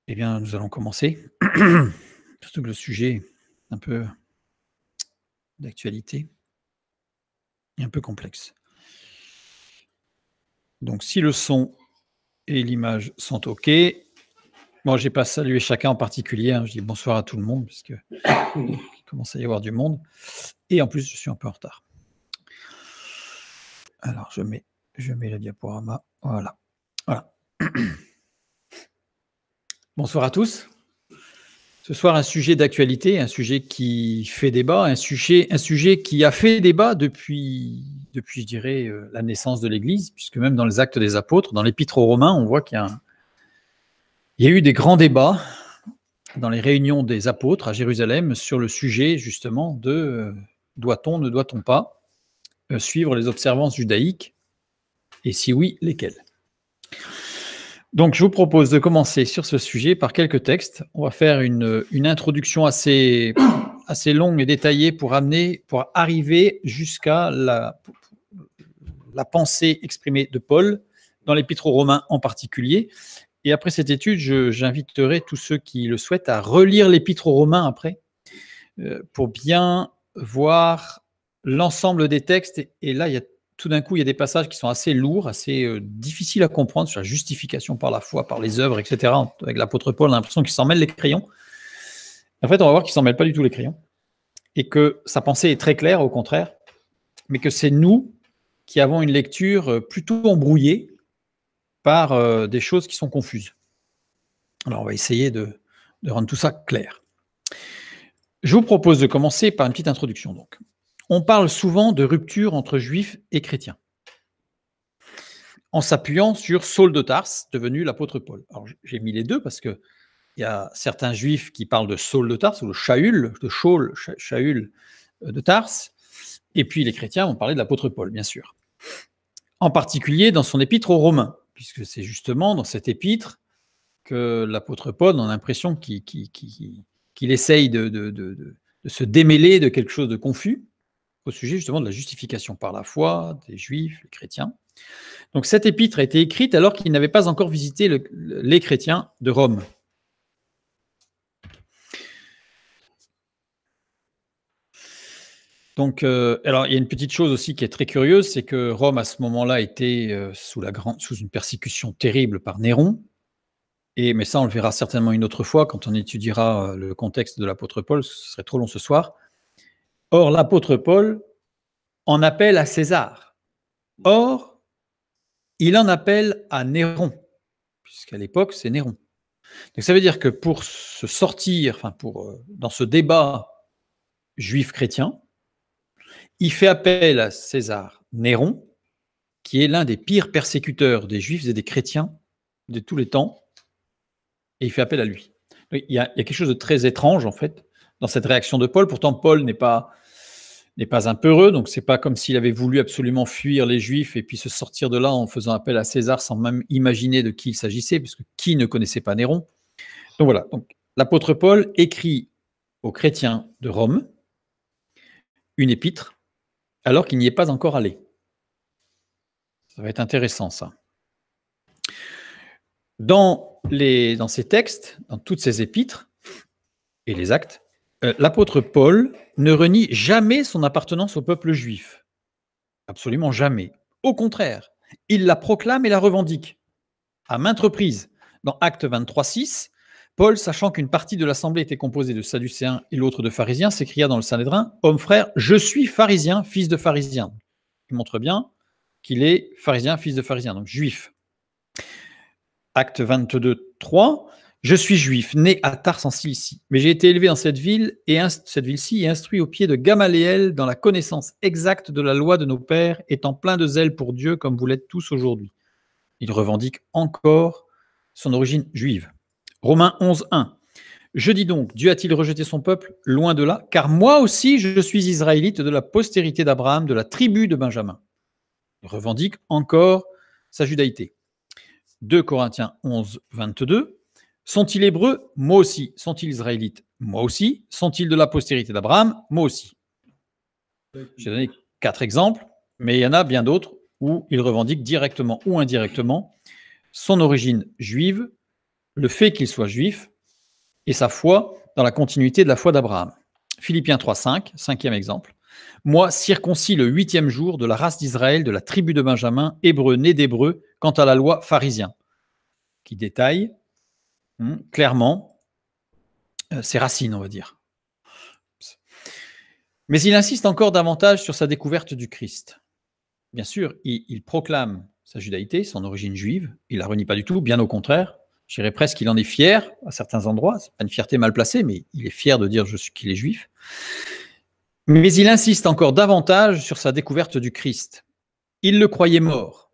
Eh bien, nous allons commencer. Surtout que le sujet est un peu d'actualité et un peu complexe. Donc, si le son et l'image sont OK, moi, j'ai pas salué chacun en particulier, hein. Je dis bonsoir à tout le monde puisque il commence à y avoir du monde et en plus, je suis un peu en retard. Alors, je mets le diaporama, voilà. Voilà. Bonsoir à tous. Ce soir, un sujet d'actualité, un sujet qui fait débat, un sujet qui a fait débat depuis je dirais, la naissance de l'Église, puisque même dans les Actes des Apôtres, dans l'Épître aux Romains, on voit qu'il y a eu des grands débats dans les réunions des apôtres à Jérusalem sur le sujet justement de, doit-on, ne doit-on pas, suivre les observances judaïques et si oui, lesquelles? Donc, je vous propose de commencer sur ce sujet par quelques textes. On va faire une introduction assez longue et détaillée pour arriver jusqu'à la pensée exprimée de Paul dans l'Épître aux Romains en particulier. Et après cette étude, j'inviterai tous ceux qui le souhaitent à relire l'Épître aux Romains après, pour bien voir l'ensemble des textes. Et là, tout d'un coup, il y a des passages qui sont assez lourds, assez difficiles à comprendre sur la justification par la foi, par les œuvres, etc. Avec l'apôtre Paul, on a l'impression qu'il s'en mêle les crayons. En fait, on va voir qu'il s'en mêle pas du tout les crayons et que sa pensée est très claire, au contraire, mais que c'est nous qui avons une lecture plutôt embrouillée par des choses qui sont confuses. Alors, on va essayer de rendre tout ça clair. Je vous propose de commencer par une petite introduction. Donc, on parle souvent de rupture entre juifs et chrétiens, en s'appuyant sur Saul de Tarse, devenu l'apôtre Paul. Alors, j'ai mis les deux parce qu'il y a certains juifs qui parlent de Saul de Tarse, ou de Shaul, de Tarse, et puis les chrétiens vont parler de l'apôtre Paul, bien sûr. En particulier dans son épître aux Romains, puisque c'est justement dans cette épître que l'apôtre Paul, on a l'impression qu'il essaye de se démêler de quelque chose de confus au sujet justement de la justification par la foi des juifs, les chrétiens. Donc cette épître a été écrite alors qu'il n'avait pas encore visité les chrétiens de Rome. Donc, alors il y a une petite chose aussi qui est très curieuse, c'est que Rome à ce moment-là était sous une persécution terrible par Néron. Mais ça, on le verra certainement une autre fois quand on étudiera le contexte de l'apôtre Paul, ce serait trop long ce soir. Or, l'apôtre Paul en appelle à César. Or, il en appelle à Néron, puisqu'à l'époque, c'est Néron. Donc ça veut dire que pour se sortir, dans ce débat juif-chrétien, il fait appel à César Néron, qui est l'un des pires persécuteurs des juifs et des chrétiens de tous les temps, et il fait appel à lui. Il y a quelque chose de très étrange, en fait, dans cette réaction de Paul. Pourtant, Paul n'est pas un peureux, donc c'est pas comme s'il avait voulu absolument fuir les Juifs et puis se sortir de là en faisant appel à César sans même imaginer de qui il s'agissait, puisque qui ne connaissait pas Néron. Donc voilà, donc l'apôtre Paul écrit aux chrétiens de Rome une épître alors qu'il n'y est pas encore allé. Ça va être intéressant, ça. Dans ces textes, dans toutes ces épîtres et les actes, l'apôtre Paul ne renie jamais son appartenance au peuple juif. Absolument jamais. Au contraire, il la proclame et la revendique à maintes reprises. Dans Actes 23:6, Paul, sachant qu'une partie de l'assemblée était composée de Sadducéens et l'autre de pharisiens, s'écria dans le Sanhédrin: « Homme frère, je suis pharisien, fils de pharisien. » Il montre bien qu'il est pharisien, fils de pharisien, donc juif. Acte 22:3, « Je suis juif, né à Tarse en Cilicie, mais j'ai été élevé dans cette ville-ci et instruit au pied de Gamaliel dans la connaissance exacte de la loi de nos pères, étant plein de zèle pour Dieu comme vous l'êtes tous aujourd'hui. » Il revendique encore son origine juive. Romains 11:1, « Je dis donc, Dieu a-t-il rejeté son peuple? Loin de là, car moi aussi je suis israélite de la postérité d'Abraham, de la tribu de Benjamin. » Il revendique encore sa judaïté. 2 Corinthiens 11:22, « Sont-ils hébreux? Moi aussi. Sont-ils israélites? Moi aussi. Sont-ils de la postérité d'Abraham? Moi aussi. » J'ai donné 4 exemples, mais il y en a bien d'autres où il revendique directement ou indirectement son origine juive le fait qu'il soit juif et sa foi dans la continuité de la foi d'Abraham. Philippiens 3,5, cinquième exemple. Moi, circoncis le 8e jour de la race d'Israël, de la tribu de Benjamin, hébreu, né d'hébreu, quant à la loi pharisien, qui détaille clairement ses racines, on va dire. Mais il insiste encore davantage sur sa découverte du Christ. Bien sûr, il proclame sa judaïté, son origine juive, il ne la renie pas du tout, bien au contraire. Je dirais presque qu'il en est fier à certains endroits, c'est pas une fierté mal placée, mais il est fier de dire qu'il est juif. Mais il insiste encore davantage sur sa découverte du Christ. Il le croyait mort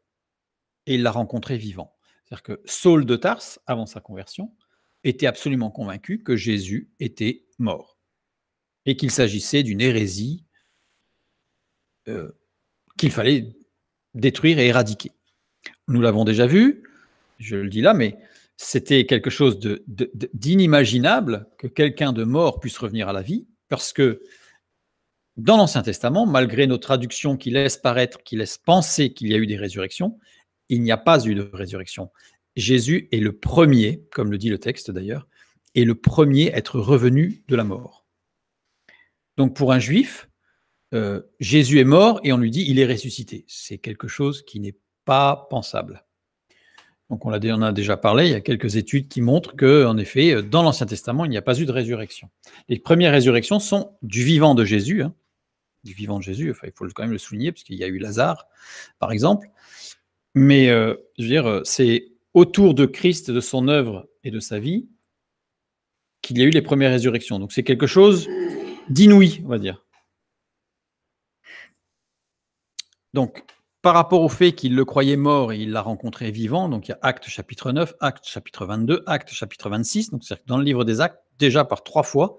et il l'a rencontré vivant. C'est-à-dire que Saul de Tarse, avant sa conversion, était absolument convaincu que Jésus était mort et qu'il s'agissait d'une hérésie qu'il fallait détruire et éradiquer. Nous l'avons déjà vu, je le dis là, mais c'était quelque chose d'inimaginable que quelqu'un de mort puisse revenir à la vie, parce que dans l'Ancien Testament, malgré nos traductions qui laissent paraître, qui laissent penser qu'il y a eu des résurrections, il n'y a pas eu de résurrection. Jésus est le premier, comme le dit le texte d'ailleurs, est le premier à être revenu de la mort. Donc pour un juif, Jésus est mort et on lui dit il est ressuscité. C'est quelque chose qui n'est pas pensable. Donc on en a déjà parlé, il y a quelques études qui montrent qu'en effet, dans l'Ancien Testament, il n'y a pas eu de résurrection. Les premières résurrections sont du vivant de Jésus, du vivant de Jésus, enfin, il faut quand même le souligner, parce qu'il y a eu Lazare, par exemple. Mais je veux dire, c'est autour de Christ, de son œuvre et de sa vie, qu'il y a eu les premières résurrections. Donc c'est quelque chose d'inouï, on va dire. Donc, par rapport au fait qu'il le croyait mort et il l'a rencontré vivant, donc il y a Actes chapitre 9, Actes chapitre 22, Actes chapitre 26, donc c'est-à-dire que dans le livre des Actes, déjà par 3 fois,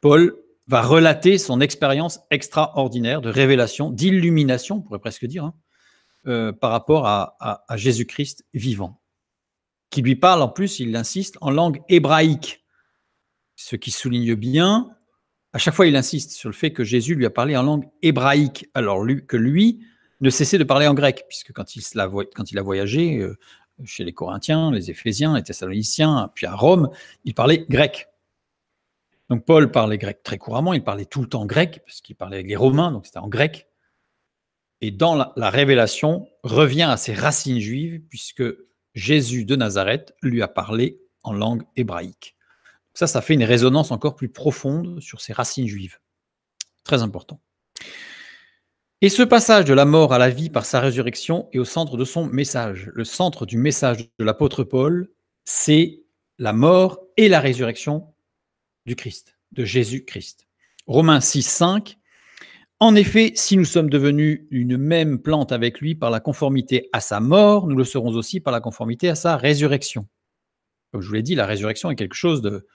Paul va relater son expérience extraordinaire de révélation, d'illumination, on pourrait presque dire, par rapport à Jésus-Christ vivant, qui lui parle en plus, il insiste, en langue hébraïque, ce qui souligne bien, à chaque fois il insiste sur le fait que Jésus lui a parlé en langue hébraïque, alors que lui ne cessait de parler en grec, puisque quand il a voyagé chez les Corinthiens, les Éphésiens, les Thessaloniciens, puis à Rome, il parlait grec. Donc Paul parlait grec très couramment, il parlait tout le temps grec, parce qu'il parlait avec les Romains, donc c'était en grec. Et dans la révélation, revient à ses racines juives, puisque Jésus de Nazareth lui a parlé en langue hébraïque. Ça fait une résonance encore plus profonde sur ses racines juives. Très important. Et ce passage de la mort à la vie par sa résurrection est au centre de son message. Le centre du message de l'apôtre Paul, c'est la mort et la résurrection du Christ, de Jésus-Christ. Romains 6, 5. En effet, si nous sommes devenus une même plante avec lui par la conformité à sa mort, nous le serons aussi par la conformité à sa résurrection. Comme je vous l'ai dit, la résurrection est quelque chose de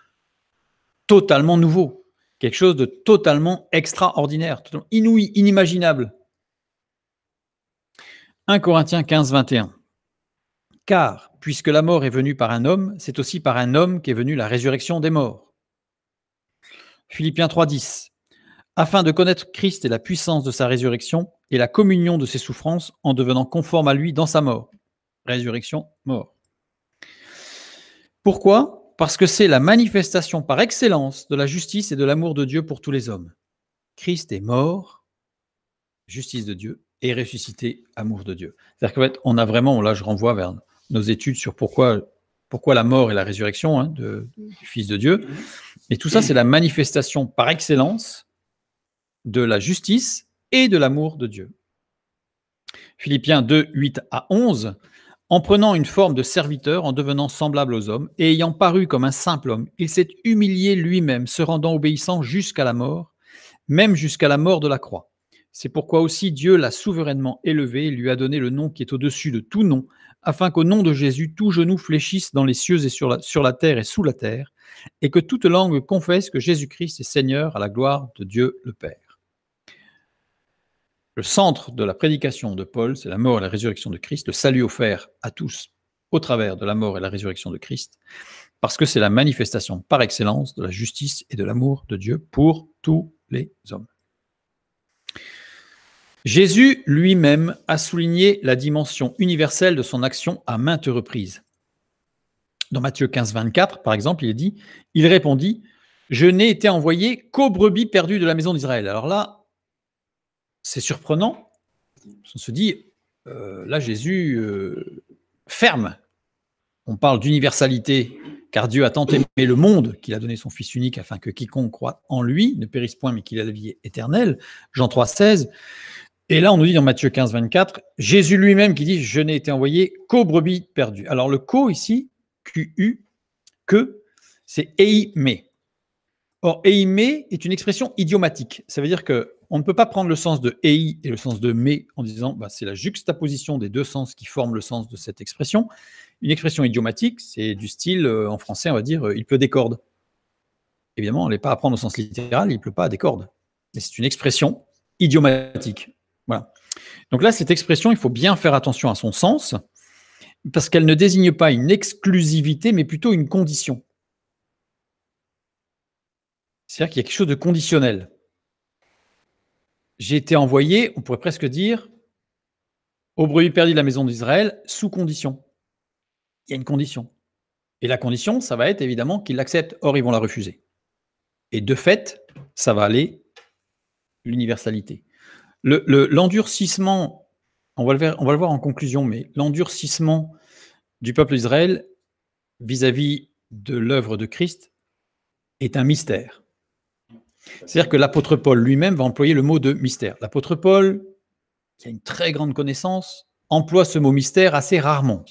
totalement nouveau, quelque chose de totalement extraordinaire, totalement inouï, inimaginable. 1 Corinthiens 15, 21. Car, puisque la mort est venue par un homme, c'est aussi par un homme qu'est venue la résurrection des morts. Philippiens 3, 10. Afin de connaître Christ et la puissance de sa résurrection et la communion de ses souffrances en devenant conforme à lui dans sa mort. Résurrection, mort. Pourquoi ? Parce que c'est la manifestation par excellence de la justice et de l'amour de Dieu pour tous les hommes. Christ est mort, justice de Dieu, et ressuscité, amour de Dieu. C'est-à-dire qu'en fait, on a vraiment, là je renvoie vers nos études sur pourquoi la mort et la résurrection du Fils de Dieu. Et tout ça, c'est la manifestation par excellence de la justice et de l'amour de Dieu. Philippiens 2, 8 à 11, en prenant une forme de serviteur, en devenant semblable aux hommes, et ayant paru comme un simple homme, il s'est humilié lui-même, se rendant obéissant jusqu'à la mort, même jusqu'à la mort de la croix. C'est pourquoi aussi Dieu l'a souverainement élevé et lui a donné le nom qui est au-dessus de tout nom, afin qu'au nom de Jésus, tout genou fléchisse dans les cieux et sur la terre et sous la terre, et que toute langue confesse que Jésus-Christ est Seigneur à la gloire de Dieu le Père. Le centre de la prédication de Paul, c'est la mort et la résurrection de Christ, le salut offert à tous au travers de la mort et la résurrection de Christ, parce que c'est la manifestation par excellence de la justice et de l'amour de Dieu pour tous les hommes. Jésus lui-même a souligné la dimension universelle de son action à maintes reprises. Dans Matthieu 15, 24, par exemple, il est dit, il répondit, je n'ai été envoyé qu'aux brebis perdues de la maison d'Israël. Alors là, c'est surprenant. On se dit, là, Jésus ferme. On parle d'universalité, car Dieu a tant aimé le monde qu'il a donné son Fils unique afin que quiconque croit en lui ne périsse point, mais qu'il ait la vie éternelle. Jean 3, 16. Et là, on nous dit dans Matthieu 15, 24, Jésus lui-même qui dit, je n'ai été envoyé qu'aux brebis perdues. Alors le co ici, QU, que, c'est eimé. Or, eimé est une expression idiomatique. Ça veut dire qu'on ne peut pas prendre le sens de ei et le sens de mé en disant c'est la juxtaposition des deux sens qui forment le sens de cette expression. Une expression idiomatique, c'est du style, en français, on va dire, il pleut des cordes. Évidemment, on n'est pas à prendre au sens littéral, il ne pleut pas à des cordes. Mais c'est une expression idiomatique. Voilà. Donc là, cette expression, il faut bien faire attention à son sens, parce qu'elle ne désigne pas une exclusivité, mais plutôt une condition. C'est-à-dire qu'il y a quelque chose de conditionnel. J'ai été envoyé, on pourrait presque dire, aux brebis perdues de la maison d'Israël, sous condition. Il y a une condition. Et la condition, ça va être évidemment qu'ils l'acceptent, or ils vont la refuser. Et de fait, ça va aller l'universalité. L'endurcissement, on va le voir en conclusion, mais l'endurcissement du peuple d'Israël vis-à-vis de l'œuvre de Christ est un mystère. C'est-à-dire que l'apôtre Paul lui-même va employer le mot de mystère. L'apôtre Paul, qui a une très grande connaissance, emploie ce mot mystère assez rarement.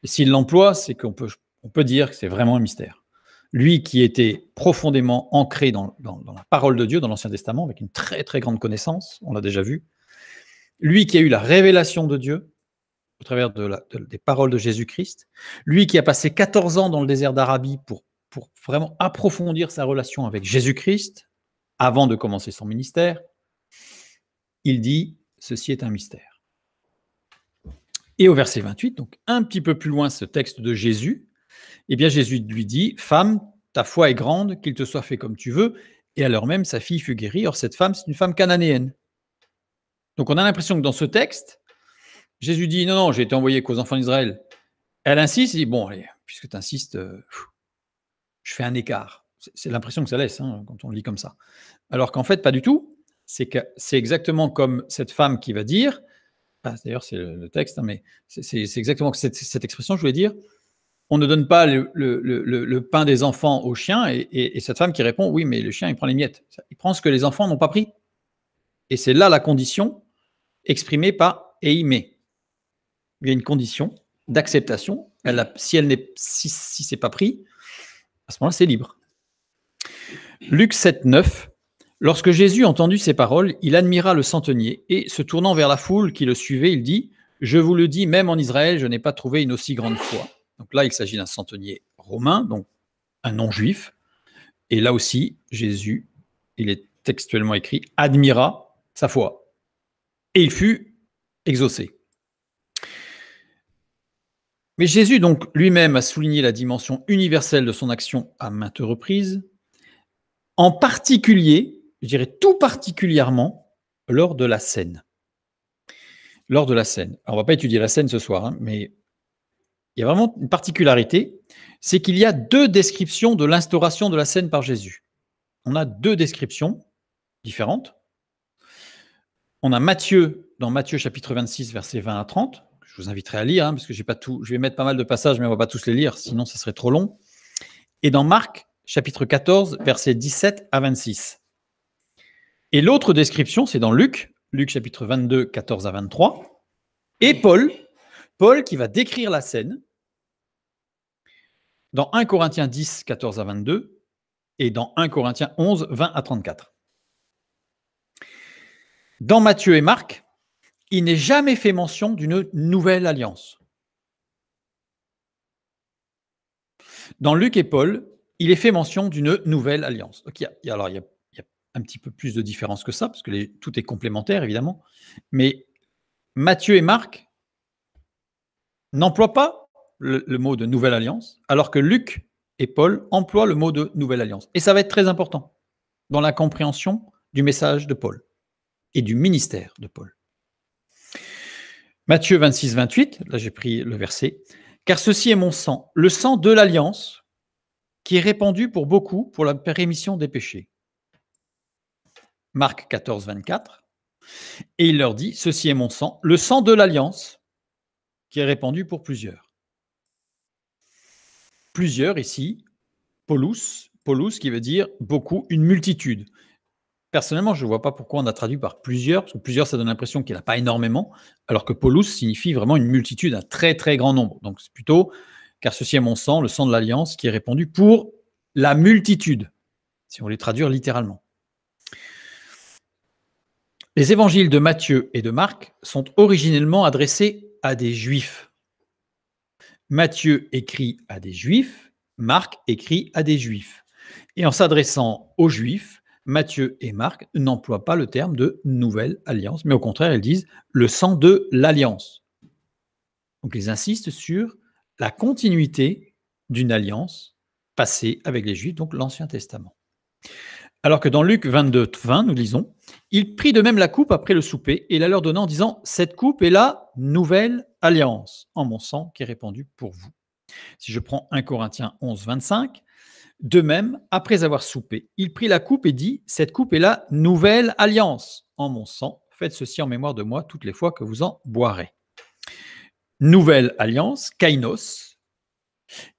Et s'il l'emploie, c'est qu'on peut dire que c'est vraiment un mystère. Lui qui était profondément ancré dans la parole de Dieu, dans l'Ancien Testament, avec une très très grande connaissance, on l'a déjà vu, lui qui a eu la révélation de Dieu au travers des paroles de Jésus-Christ, lui qui a passé 14 ans dans le désert d'Arabie pour vraiment approfondir sa relation avec Jésus-Christ, avant de commencer son ministère, il dit « ceci est un mystère ». Et au verset 28, donc un petit peu plus loin ce texte de Jésus, eh bien Jésus lui dit « Femme, ta foi est grande, qu'il te soit fait comme tu veux ». Et à l'heure même, sa fille fut guérie. Or, cette femme, c'est une femme cananéenne. Donc on a l'impression que dans ce texte, Jésus dit « Non, non, j'ai été envoyé qu'aux enfants d'Israël ». Elle insiste, il dit « Bon, allez, puisque tu insistes, je fais un écart ». C'est l'impression que ça laisse quand on le lit comme ça. Alors qu'en fait, pas du tout. C'est exactement comme cette femme qui va dire, d'ailleurs c'est le texte, mais c'est exactement cette expression, je voulais dire, on ne donne pas le pain des enfants aux chiens, et cette femme qui répond, oui, mais le chien, il prend les miettes. Il prend ce que les enfants n'ont pas pris. Et c'est là la condition exprimée par « eimé ». Il y a une condition d'acceptation. Si ce n'est pas pris, à ce moment-là, c'est libre. Luc 7, 9. Lorsque Jésus entendit ces paroles, il admira le centenier et, se tournant vers la foule qui le suivait, il dit « Je vous le dis, même en Israël, je n'ai pas trouvé une aussi grande foi. » Donc là, il s'agit d'un centenier romain, donc un non-juif. Et là aussi, Jésus, il est textuellement écrit, admira sa foi. Et il fut exaucé. Mais Jésus, donc, lui-même a souligné la dimension universelle de son action à maintes reprises, en particulier, je dirais tout particulièrement, lors de la scène. Lors de la scène. Alors, on ne va pas étudier la scène ce soir, mais il y a vraiment une particularité, c'est qu'il y a deux descriptions de l'instauration de la scène par Jésus. On a deux descriptions différentes. On a Matthieu, dans Matthieu chapitre 26, versets 20 à 30, que je vous inviterai à lire, parce que j'ai pas tout, je vais mettre pas mal de passages, mais on ne va pas tous les lire, sinon ça serait trop long. Et dans Marc, chapitre 14, versets 17 à 26. Et l'autre description, c'est dans Luc chapitre 22, 14 à 23, et Paul qui va décrire la scène dans 1 Corinthiens 10, 14 à 22, et dans 1 Corinthiens 11, 20 à 34. Dans Matthieu et Marc, il n'est jamais fait mention d'une nouvelle alliance. Dans Luc et Paul, il est fait mention d'une nouvelle alliance. Donc, il y a un petit peu plus de différence que ça, parce que tout est complémentaire, évidemment. Mais Matthieu et Marc n'emploient pas le mot de nouvelle alliance, alors que Luc et Paul emploient le mot de nouvelle alliance. Et ça va être très important dans la compréhension du message de Paul et du ministère de Paul. Matthieu 26, 28, là j'ai pris le verset. Car ceci est mon sang, le sang de l'alliance, qui est répandu pour beaucoup pour la rémission des péchés. Marc 14, 24. Et il leur dit, ceci est mon sang, le sang de l'alliance, qui est répandu pour plusieurs. Plusieurs ici, Paulus qui veut dire beaucoup, une multitude. Personnellement, je ne vois pas pourquoi on a traduit par plusieurs, parce que plusieurs, ça donne l'impression qu'il n'y en a pas énormément, alors que Paulus signifie vraiment une multitude, un très très grand nombre. Donc c'est plutôt, car ceci est mon sang, le sang de l'alliance, qui est répandu pour la multitude, si on les traduire littéralement. Les évangiles de Matthieu et de Marc sont originellement adressés à des juifs. Matthieu écrit à des juifs, Marc écrit à des juifs. Et en s'adressant aux juifs, Matthieu et Marc n'emploient pas le terme de nouvelle alliance, mais au contraire, ils disent le sang de l'alliance. Donc, ils insistent sur la continuité d'une alliance passée avec les Juifs, donc l'Ancien Testament. Alors que dans Luc 22, 20, nous lisons « Il prit de même la coupe après le souper et la leur donna en disant « Cette coupe est la nouvelle alliance en mon sang qui est répandu pour vous. » Si je prends 1 Corinthiens 11, 25, de même, après avoir soupé, il prit la coupe et dit « Cette coupe est la nouvelle alliance en mon sang. Faites ceci en mémoire de moi toutes les fois que vous en boirez. » Nouvelle alliance, kainos.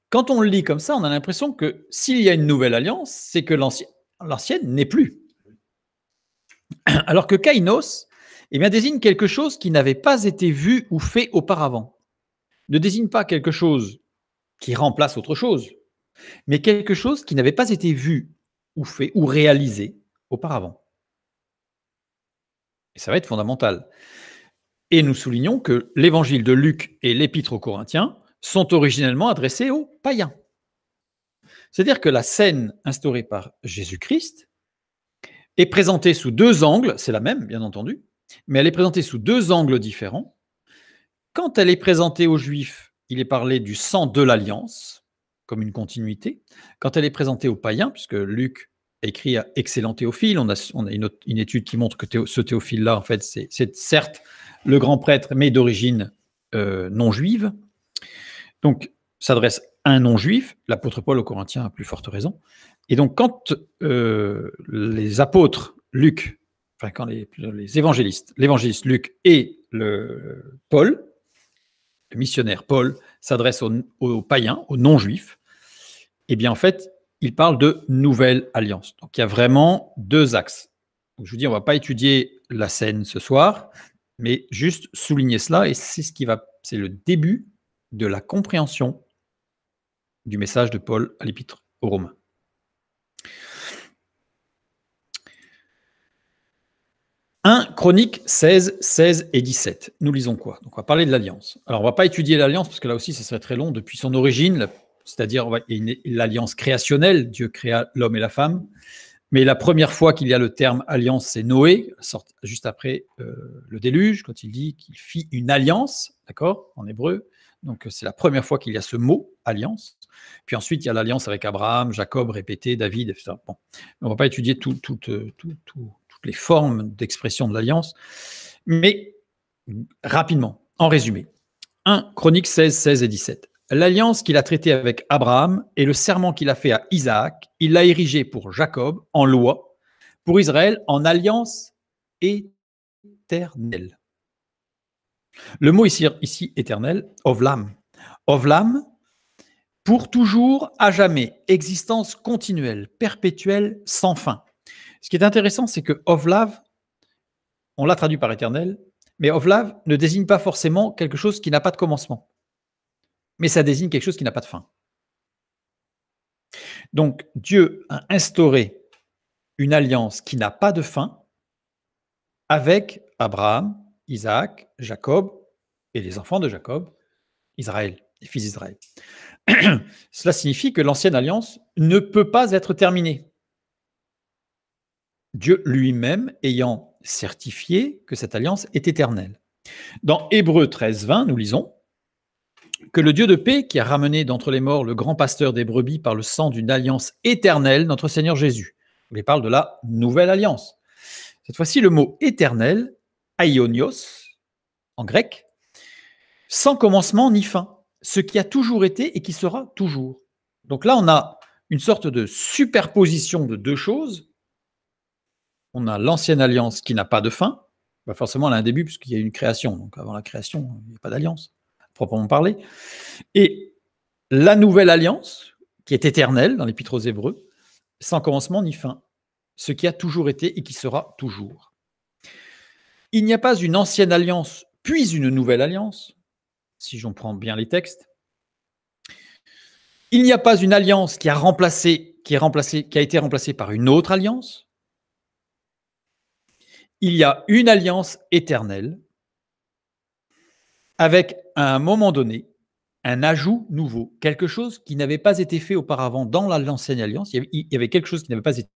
Quand on le lit comme ça, on a l'impression que s'il y a une nouvelle alliance, c'est que l'ancienne n'est plus. Alors que kainos désigne quelque chose qui n'avait pas été vu ou fait auparavant. Ne désigne pas quelque chose qui remplace autre chose, mais quelque chose qui n'avait pas été vu ou fait ou réalisé auparavant. Et ça va être fondamental. Et nous soulignons que l'évangile de Luc et l'épître aux Corinthiens sont originellement adressés aux païens. C'est-à-dire que la scène instaurée par Jésus-Christ est présentée sous deux angles, c'est la même, bien entendu, mais elle est présentée sous deux angles différents. Quand elle est présentée aux Juifs, il est parlé du sang de l'alliance, comme une continuité. Quand elle est présentée aux païens, puisque Luc écrit à excellent Théophile, on a une étude qui montre que ce Théophile-là, en fait, c'est certes le grand prêtre, mais d'origine non juive. Donc, s'adresse à un non-juif, l'apôtre Paul aux Corinthiens a plus forte raison. Et donc, quand les apôtres Luc, enfin, quand les évangélistes, l'évangéliste Luc et Paul, le missionnaire Paul, s'adresse aux païens, aux non-juifs, eh bien, en fait, il parle de nouvelle alliance. Donc, il y a vraiment deux axes. Donc, je vous dis, on ne va pas étudier la scène ce soir, mais juste souligner cela, et c'est le début de la compréhension du message de Paul à l'épître aux Romains. « 1 Chroniques 16, 16 et 17. Nous lisons quoi? Donc, on va parler de l'alliance. Alors, on ne va pas étudier l'alliance, parce que là aussi, ça serait très long. Depuis son origine, c'est-à-dire l'alliance créationnelle, Dieu créa l'homme et la femme. Mais la première fois qu'il y a le terme alliance, c'est Noé, juste après le déluge, quand il dit qu'il fit une alliance, d'accord, en hébreu. Donc, c'est la première fois qu'il y a ce mot, alliance. Puis ensuite, il y a l'alliance avec Abraham, Jacob, répété, David, etc. Bon. On ne va pas étudier toutes les formes d'expression de l'alliance. Mais rapidement, en résumé, 1 Chroniques 16, 16 et 17. L'alliance qu'il a traitée avec Abraham et le serment qu'il a fait à Isaac, il l'a érigé pour Jacob en loi, pour Israël en alliance éternelle. Le mot ici éternel, ovlam. Ovlam, pour toujours, à jamais, existence continuelle, perpétuelle, sans fin. Ce qui est intéressant, c'est que ovlav, on l'a traduit par éternel, mais ovlav ne désigne pas forcément quelque chose qui n'a pas de commencement, mais ça désigne quelque chose qui n'a pas de fin. Donc, Dieu a instauré une alliance qui n'a pas de fin avec Abraham, Isaac, Jacob et les enfants de Jacob, Israël, les fils d'Israël. Cela signifie que l'ancienne alliance ne peut pas être terminée. Dieu lui-même ayant certifié que cette alliance est éternelle. Dans Hébreux 13, 20, nous lisons que le Dieu de paix qui a ramené d'entre les morts le grand pasteur des brebis par le sang d'une alliance éternelle, notre Seigneur Jésus. Il parle de la nouvelle alliance. Cette fois-ci, le mot éternel, aionios, en grec, sans commencement ni fin. ce qui a toujours été et qui sera toujours. Donc là, on a une sorte de superposition de deux choses. On a l'ancienne alliance qui n'a pas de fin. Bah forcément, elle a un début puisqu'il y a une création. Donc avant la création, il n'y a pas d'alliance, proprement parlé. Et la nouvelle alliance, qui est éternelle dans l'Épître aux Hébreux, sans commencement ni fin, ce qui a toujours été et qui sera toujours. Il n'y a pas une ancienne alliance, puis une nouvelle alliance, si j'en prends bien les textes. Il n'y a pas une alliance qui a été remplacée par une autre alliance. Il y a une alliance éternelle avec, à un moment donné, un ajout nouveau, quelque chose qui n'avait pas été fait auparavant dans l'ancienne alliance. Il y avait quelque chose qui n'avait pas été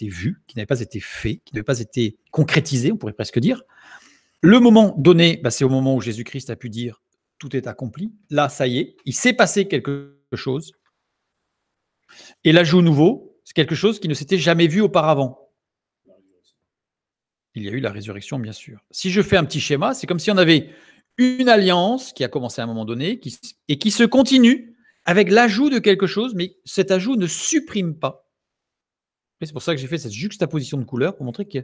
vu, qui n'avait pas été fait, qui n'avait pas été concrétisé, on pourrait presque dire. Le moment donné, c'est au moment où Jésus-Christ a pu dire « tout est accompli ». Là, ça y est, il s'est passé quelque chose. Et l'ajout nouveau, c'est quelque chose qui ne s'était jamais vu auparavant. Il y a eu la résurrection, bien sûr. Si je fais un petit schéma, c'est comme si on avait une alliance qui a commencé à un moment donné et qui se continue avec l'ajout de quelque chose, mais cet ajout ne supprime pas. Et c'est pour ça que j'ai fait cette juxtaposition de couleurs pour montrer que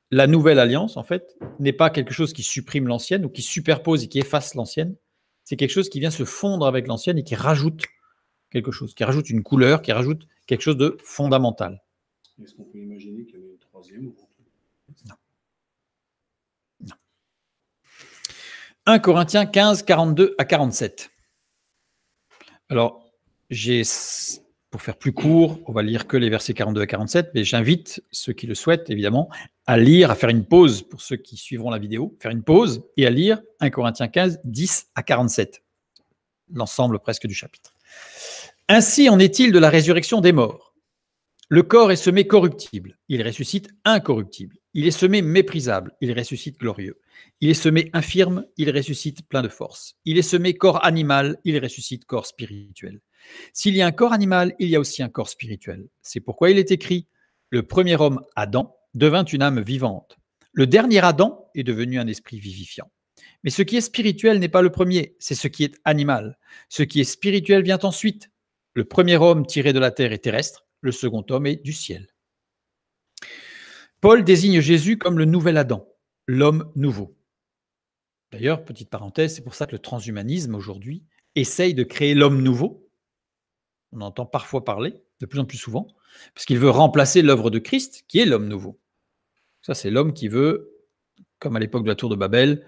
la nouvelle alliance, en fait, n'est pas quelque chose qui supprime l'ancienne ou qui superpose et qui efface l'ancienne. C'est quelque chose qui vient se fondre avec l'ancienne et qui rajoute quelque chose, qui rajoute une couleur, qui rajoute quelque chose de fondamental. Est-ce qu'on peut imaginer qu'il y avait une troisième ou non. 1 Corinthiens 15, 42 à 47. Alors, pour faire plus court, on va lire que les versets 42 à 47, mais j'invite ceux qui le souhaitent, évidemment, à lire, à faire une pause, pour ceux qui suivront la vidéo, faire une pause et à lire 1 Corinthiens 15, 10 à 47, l'ensemble presque du chapitre. Ainsi en est-il de la résurrection des morts. Le corps est semé corruptible, il ressuscite incorruptible. Il est semé méprisable, il ressuscite glorieux. Il est semé infirme, il ressuscite plein de force. Il est semé corps animal, il ressuscite corps spirituel. S'il y a un corps animal, il y a aussi un corps spirituel. C'est pourquoi il est écrit « Le premier homme, Adam, devint une âme vivante. Le dernier Adam est devenu un esprit vivifiant. Mais ce qui est spirituel n'est pas le premier, c'est ce qui est animal. Ce qui est spirituel vient ensuite. Le premier homme tiré de la terre est terrestre, le second homme est du ciel. » Paul désigne Jésus comme le nouvel Adam, l'homme nouveau. D'ailleurs, petite parenthèse, c'est pour ça que le transhumanisme aujourd'hui essaye de créer l'homme nouveau. On entend parfois parler, de plus en plus souvent, parce qu'il veut remplacer l'œuvre de Christ, qui est l'homme nouveau. Ça, c'est l'homme qui veut, comme à l'époque de la tour de Babel,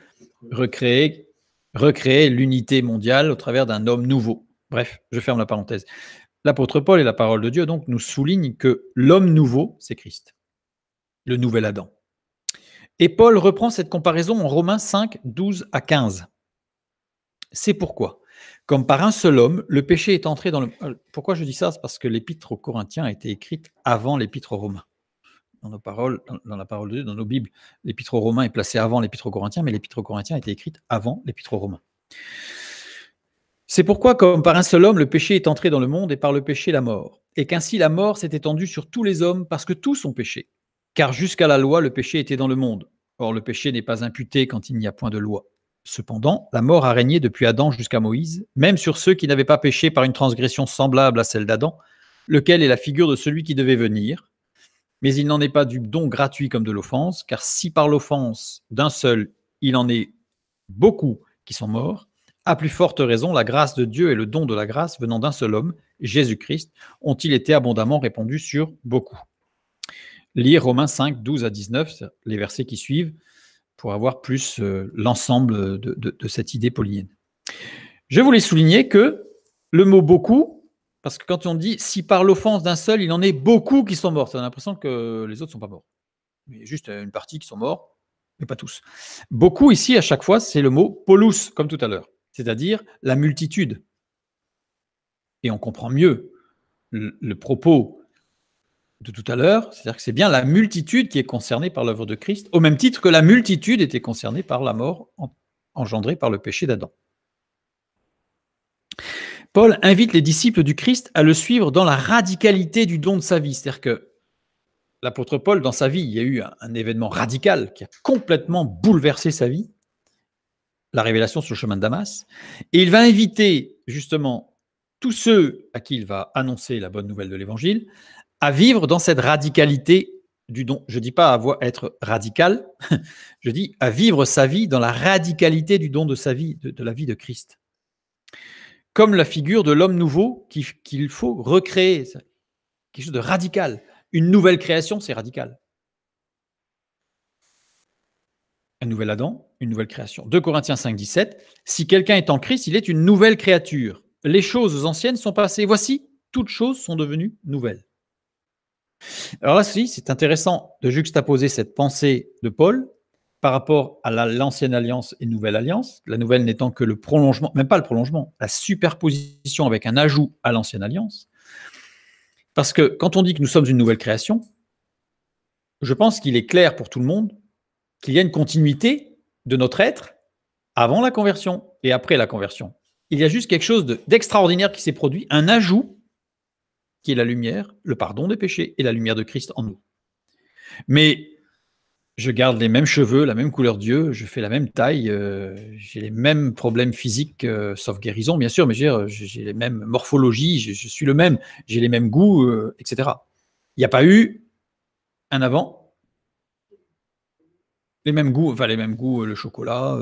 recréer l'unité mondiale au travers d'un homme nouveau. Bref, je ferme la parenthèse. L'apôtre Paul et la parole de Dieu donc nous soulignent que l'homme nouveau, c'est Christ, le nouvel Adam. Et Paul reprend cette comparaison en Romains 5, 12 à 15. C'est pourquoi, comme par un seul homme, le péché est entré dans le... Pourquoi je dis ça? C'est parce que l'épître aux Corinthiens a été écrite avant l'épître aux Romains. Dans nos paroles, dans la parole de Dieu, dans nos Bibles, l'épître aux Romains est placée avant l'épître aux Corinthiens, mais l'épître aux Corinthiens a été écrite avant l'épître aux Romains. C'est pourquoi, comme par un seul homme, le péché est entré dans le monde et par le péché la mort, et qu'ainsi la mort s'est étendue sur tous les hommes parce que tous ont péché. Car jusqu'à la loi, le péché était dans le monde. Or, le péché n'est pas imputé quand il n'y a point de loi. Cependant, la mort a régné depuis Adam jusqu'à Moïse, même sur ceux qui n'avaient pas péché par une transgression semblable à celle d'Adam, lequel est la figure de celui qui devait venir. Mais il n'en est pas du don gratuit comme de l'offense, car si par l'offense d'un seul, il en est beaucoup qui sont morts, à plus forte raison, la grâce de Dieu et le don de la grâce venant d'un seul homme, Jésus-Christ, ont-ils été abondamment répandus sur beaucoup. Lire Romains 5, 12 à 19, les versets qui suivent, pour avoir plus l'ensemble de cette idée paulienne. Je voulais souligner que le mot « beaucoup », parce que quand on dit « si par l'offense d'un seul, il en est beaucoup qui sont morts », ça a l'impression que les autres ne sont pas morts. Il y a juste une partie qui sont morts, mais pas tous. Beaucoup, ici, à chaque fois, c'est le mot « polus », comme tout à l'heure, c'est-à-dire la multitude. Et on comprend mieux le propos de tout à l'heure, c'est-à-dire que c'est bien la multitude qui est concernée par l'œuvre de Christ, au même titre que la multitude était concernée par la mort engendrée par le péché d'Adam. Paul invite les disciples du Christ à le suivre dans la radicalité du don de sa vie. C'est-à-dire que l'apôtre Paul, dans sa vie, il y a eu un événement radical qui a complètement bouleversé sa vie. la révélation sur le chemin de Damas, et il va inviter justement tous ceux à qui il va annoncer la bonne nouvelle de l'Évangile à vivre dans cette radicalité du don. Je ne dis pas être radical, je dis à vivre sa vie dans la radicalité du don de sa vie, de la vie de Christ. Comme la figure de l'homme nouveau qu'il faut recréer, quelque chose de radical. Une nouvelle création, c'est radical. Un nouvel Adam, une nouvelle création. 2 Corinthiens 5, 17. Si quelqu'un est en Christ, il est une nouvelle créature. Les choses anciennes sont passées. Voici, toutes choses sont devenues nouvelles. Alors là, c'est intéressant de juxtaposer cette pensée de Paul par rapport à l'ancienne alliance et nouvelle alliance. La nouvelle n'étant que le prolongement, même pas le prolongement, la superposition avec un ajout à l'ancienne alliance. Parce que quand on dit que nous sommes une nouvelle création, je pense qu'il est clair pour tout le monde qu'il y a une continuité de notre être avant la conversion et après la conversion. Il y a juste quelque chose d'extraordinaire qui s'est produit, un ajout qui est la lumière, le pardon des péchés et la lumière de Christ en nous. Mais je garde les mêmes cheveux, la même couleur d'yeux, je fais la même taille, j'ai les mêmes problèmes physiques, sauf guérison bien sûr, mais j'ai les mêmes morphologies, je suis le même, j'ai les mêmes goûts, etc. Il n'y a pas eu un avant, les mêmes goûts, le chocolat,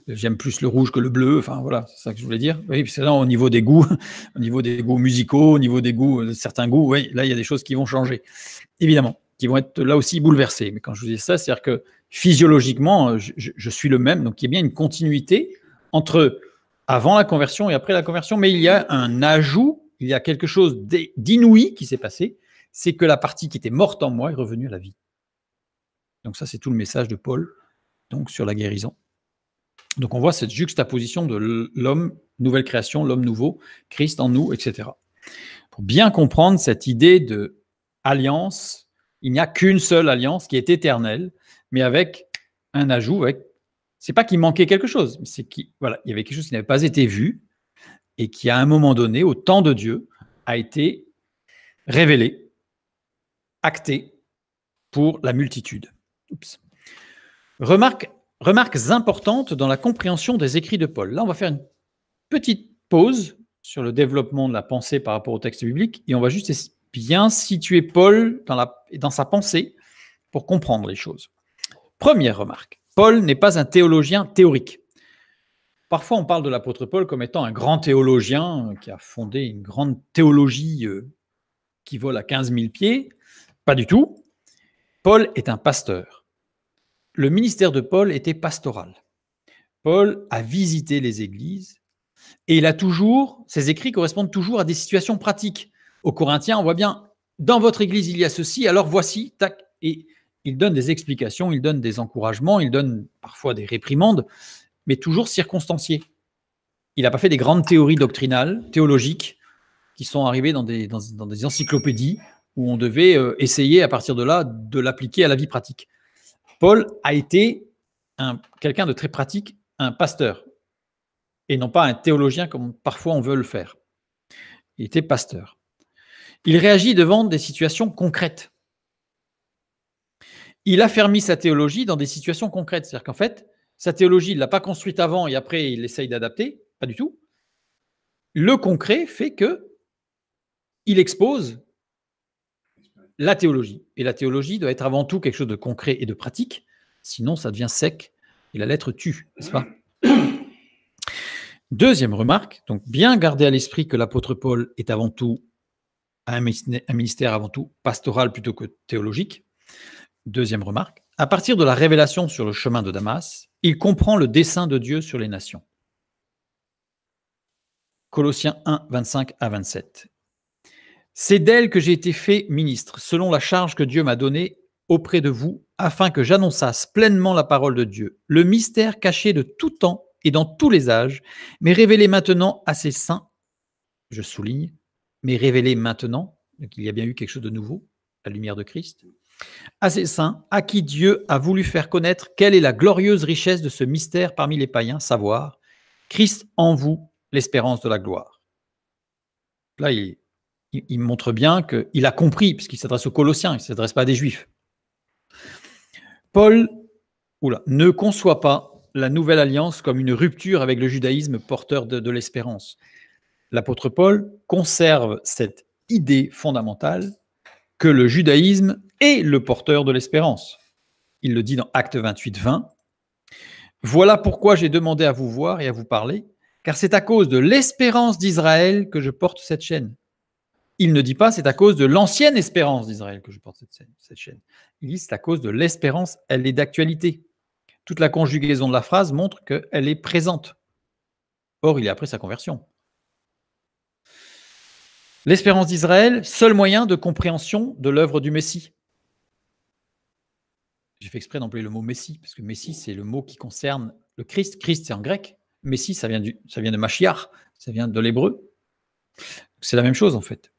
j'aime plus le rouge que le bleu, enfin voilà, c'est ça que je voulais dire. Oui, c'est là au niveau des goûts, au niveau des goûts musicaux, au niveau des goûts, certains goûts, oui, là il y a des choses qui vont changer, évidemment, qui vont être là aussi bouleversées. Mais quand je vous dis ça, c'est-à-dire que physiologiquement, je suis le même, donc il y a bien une continuité entre avant la conversion et après la conversion, mais il y a un ajout, il y a quelque chose d'inouï qui s'est passé, c'est que la partie qui était morte en moi est revenue à la vie. Donc ça, c'est tout le message de Paul donc sur la guérison. Donc on voit cette juxtaposition de l'homme, nouvelle création, l'homme nouveau, Christ en nous, etc. Pour bien comprendre cette idée de alliance, il n'y a qu'une seule alliance qui est éternelle, mais avec un ajout, c'est pas qu'il manquait quelque chose, mais c'est qu'il y avait quelque chose qui n'avait pas été vu et qui, à un moment donné, au temps de Dieu, a été révélé, acté pour la multitude. Remarques importantes dans la compréhension des écrits de Paul. Là, on va faire une petite pause sur le développement de la pensée par rapport au texte biblique et on va juste bien situer Paul dans sa pensée pour comprendre les choses. Première remarque, Paul n'est pas un théologien théorique. Parfois, on parle de l'apôtre Paul comme étant un grand théologien qui a fondé une grande théologie qui vole à 15 000 pieds. Pas du tout. Paul est un pasteur. Le ministère de Paul était pastoral. Paul a visité les églises et ses écrits correspondent toujours à des situations pratiques. Aux Corinthiens, on voit bien, dans votre église, il y a ceci, alors voici, tac, et il donne des explications, il donne des encouragements, il donne parfois des réprimandes, mais toujours circonstanciées. Il n'a pas fait des grandes théories doctrinales, théologiques, qui sont arrivées dans des encyclopédies où on devait essayer, à partir de là, de l'appliquer à la vie pratique. Paul a été quelqu'un de très pratique, un pasteur, et non pas un théologien comme parfois on veut le faire. Il était pasteur. Il réagit devant des situations concrètes. Il affermit sa théologie dans des situations concrètes. C'est-à-dire qu'en fait, sa théologie, il ne l'a pas construite avant et après, il essaye d'adapter. Pas du tout. Le concret fait qu'il expose la théologie. Et la théologie doit être avant tout quelque chose de concret et de pratique. Sinon, ça devient sec et la lettre tue, n'est-ce pas? Deuxième remarque, donc bien garder à l'esprit que l'apôtre Paul est avant tout un ministère avant tout pastoral plutôt que théologique. Deuxième remarque, à partir de la révélation sur le chemin de Damas, il comprend le dessein de Dieu sur les nations. Colossiens 1, 25 à 27. C'est d'elle que j'ai été fait ministre, selon la charge que Dieu m'a donnée auprès de vous, afin que j'annonçasse pleinement la parole de Dieu, le mystère caché de tout temps et dans tous les âges, mais révélé maintenant à ses saints, je souligne, mais révélé maintenant, donc il y a bien eu quelque chose de nouveau, la lumière de Christ, à ses saints, à qui Dieu a voulu faire connaître quelle est la glorieuse richesse de ce mystère parmi les païens, savoir, Christ en vous, l'espérance de la gloire. Là, il montre bien qu'il a compris, puisqu'il s'adresse aux Colossiens, il ne s'adresse pas à des Juifs. Paul ne conçoit pas la nouvelle alliance comme une rupture avec le judaïsme porteur de l'espérance. L'apôtre Paul conserve cette idée fondamentale que le judaïsme est le porteur de l'espérance. Il le dit dans Actes 28, 20. Voilà pourquoi j'ai demandé à vous voir et à vous parler, car c'est à cause de l'espérance d'Israël que je porte cette chaîne. Il ne dit pas c'est à cause de l'ancienne espérance d'Israël que je porte cette chaîne. Il dit c'est à cause de l'espérance, elle est d'actualité. Toute la conjugaison de la phrase montre qu'elle est présente. Or, il est après sa conversion. L'espérance d'Israël, seul moyen de compréhension de l'œuvre du Messie. J'ai fait exprès d'employer le mot Messie, parce que Messie, c'est le mot qui concerne le Christ. Christ, c'est en grec. Messie, ça vient de Machiach, ça vient de l'hébreu. C'est la même chose, en fait.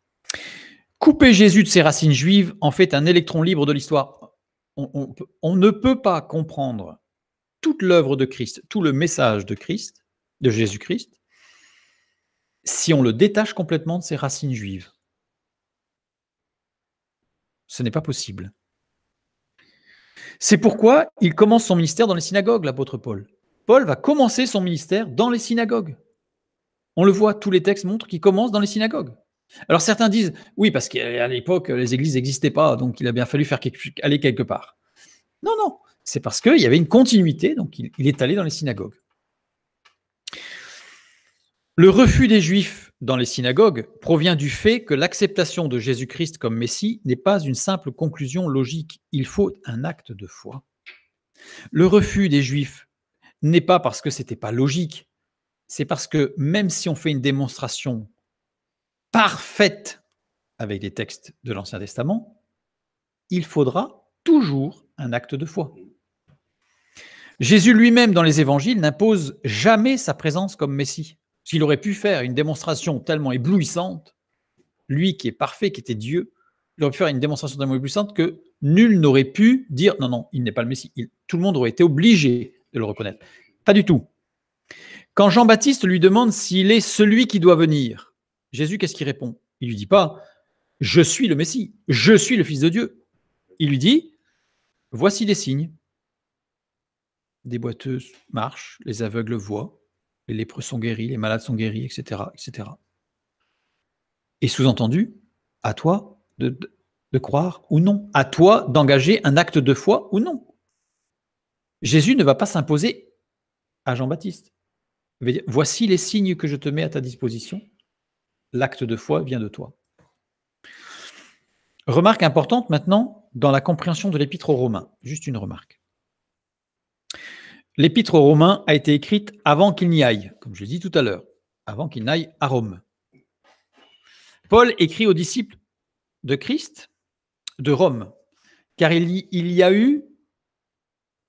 Couper Jésus de ses racines juives en fait un électron libre de l'histoire. On ne peut pas comprendre toute l'œuvre de Christ, tout le message de Christ, de Jésus-Christ, si on le détache complètement de ses racines juives. Ce n'est pas possible. C'est pourquoi il commence son ministère dans les synagogues, l'apôtre Paul. Paul va commencer son ministère dans les synagogues. On le voit, tous les textes montrent qu'il commence dans les synagogues. Alors certains disent, oui, parce qu'à l'époque, les églises n'existaient pas, donc il a bien fallu aller quelque part. Non, non, c'est parce qu'il y avait une continuité, donc il est allé dans les synagogues. Le refus des Juifs dans les synagogues provient du fait que l'acceptation de Jésus-Christ comme Messie n'est pas une simple conclusion logique. Il faut un acte de foi. Le refus des Juifs n'est pas parce que ce n'était pas logique, c'est parce que même si on fait une démonstration parfaite avec les textes de l'Ancien Testament, il faudra toujours un acte de foi. Jésus lui-même, dans les évangiles, n'impose jamais sa présence comme Messie. S'il aurait pu faire une démonstration tellement éblouissante, lui qui est parfait, qui était Dieu, il aurait pu faire une démonstration tellement éblouissante que nul n'aurait pu dire non, non, il n'est pas le Messie. Tout le monde aurait été obligé de le reconnaître. Pas du tout. Quand Jean-Baptiste lui demande s'il est celui qui doit venir, Jésus, qu'est-ce qu'il répond? Il lui dit pas « Je suis le Messie, je suis le Fils de Dieu ». Il lui dit « Voici les signes. Des boiteuses marchent, les aveugles voient, les lépreux sont guéris, les malades sont guéris, etc. etc. » Et sous-entendu, à toi de croire ou non, à toi d'engager un acte de foi ou non. Jésus ne va pas s'imposer à Jean-Baptiste. Il va dire, voici les signes que je te mets à ta disposition. L'acte de foi vient de toi. Remarque importante maintenant dans la compréhension de l'Épître aux Romains. Juste une remarque. L'Épître aux Romains a été écrite avant qu'il n'y aille, comme je l'ai dit tout à l'heure, avant qu'il n'aille à Rome. Paul écrit aux disciples de Christ de Rome, car il y a eu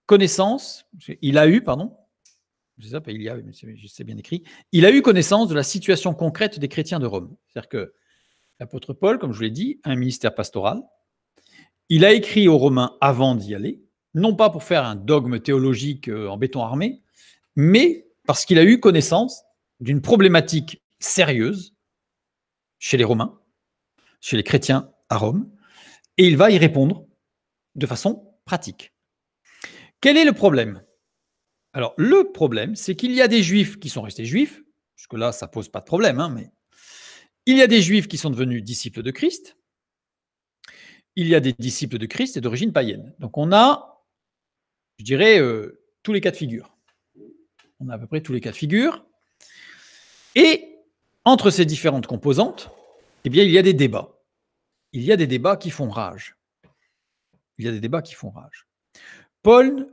connaissance, c'est bien écrit, il a eu connaissance de la situation concrète des chrétiens de Rome. C'est-à-dire que l'apôtre Paul, comme je vous l'ai dit, a un ministère pastoral. Il a écrit aux Romains avant d'y aller, non pas pour faire un dogme théologique en béton armé, mais parce qu'il a eu connaissance d'une problématique sérieuse chez les Romains, chez les chrétiens à Rome, et il va y répondre de façon pratique. Quel est le problème? Alors, le problème, c'est qu'il y a des Juifs qui sont restés Juifs, jusque-là, ça ne pose pas de problème, mais il y a des Juifs qui sont devenus disciples de Christ, il y a des disciples de Christ et d'origine païenne. Donc, on a, je dirais, tous les cas de figure. On a à peu près tous les cas de figure. Et entre ces différentes composantes, eh bien, il y a des débats. Il y a des débats qui font rage. Paul,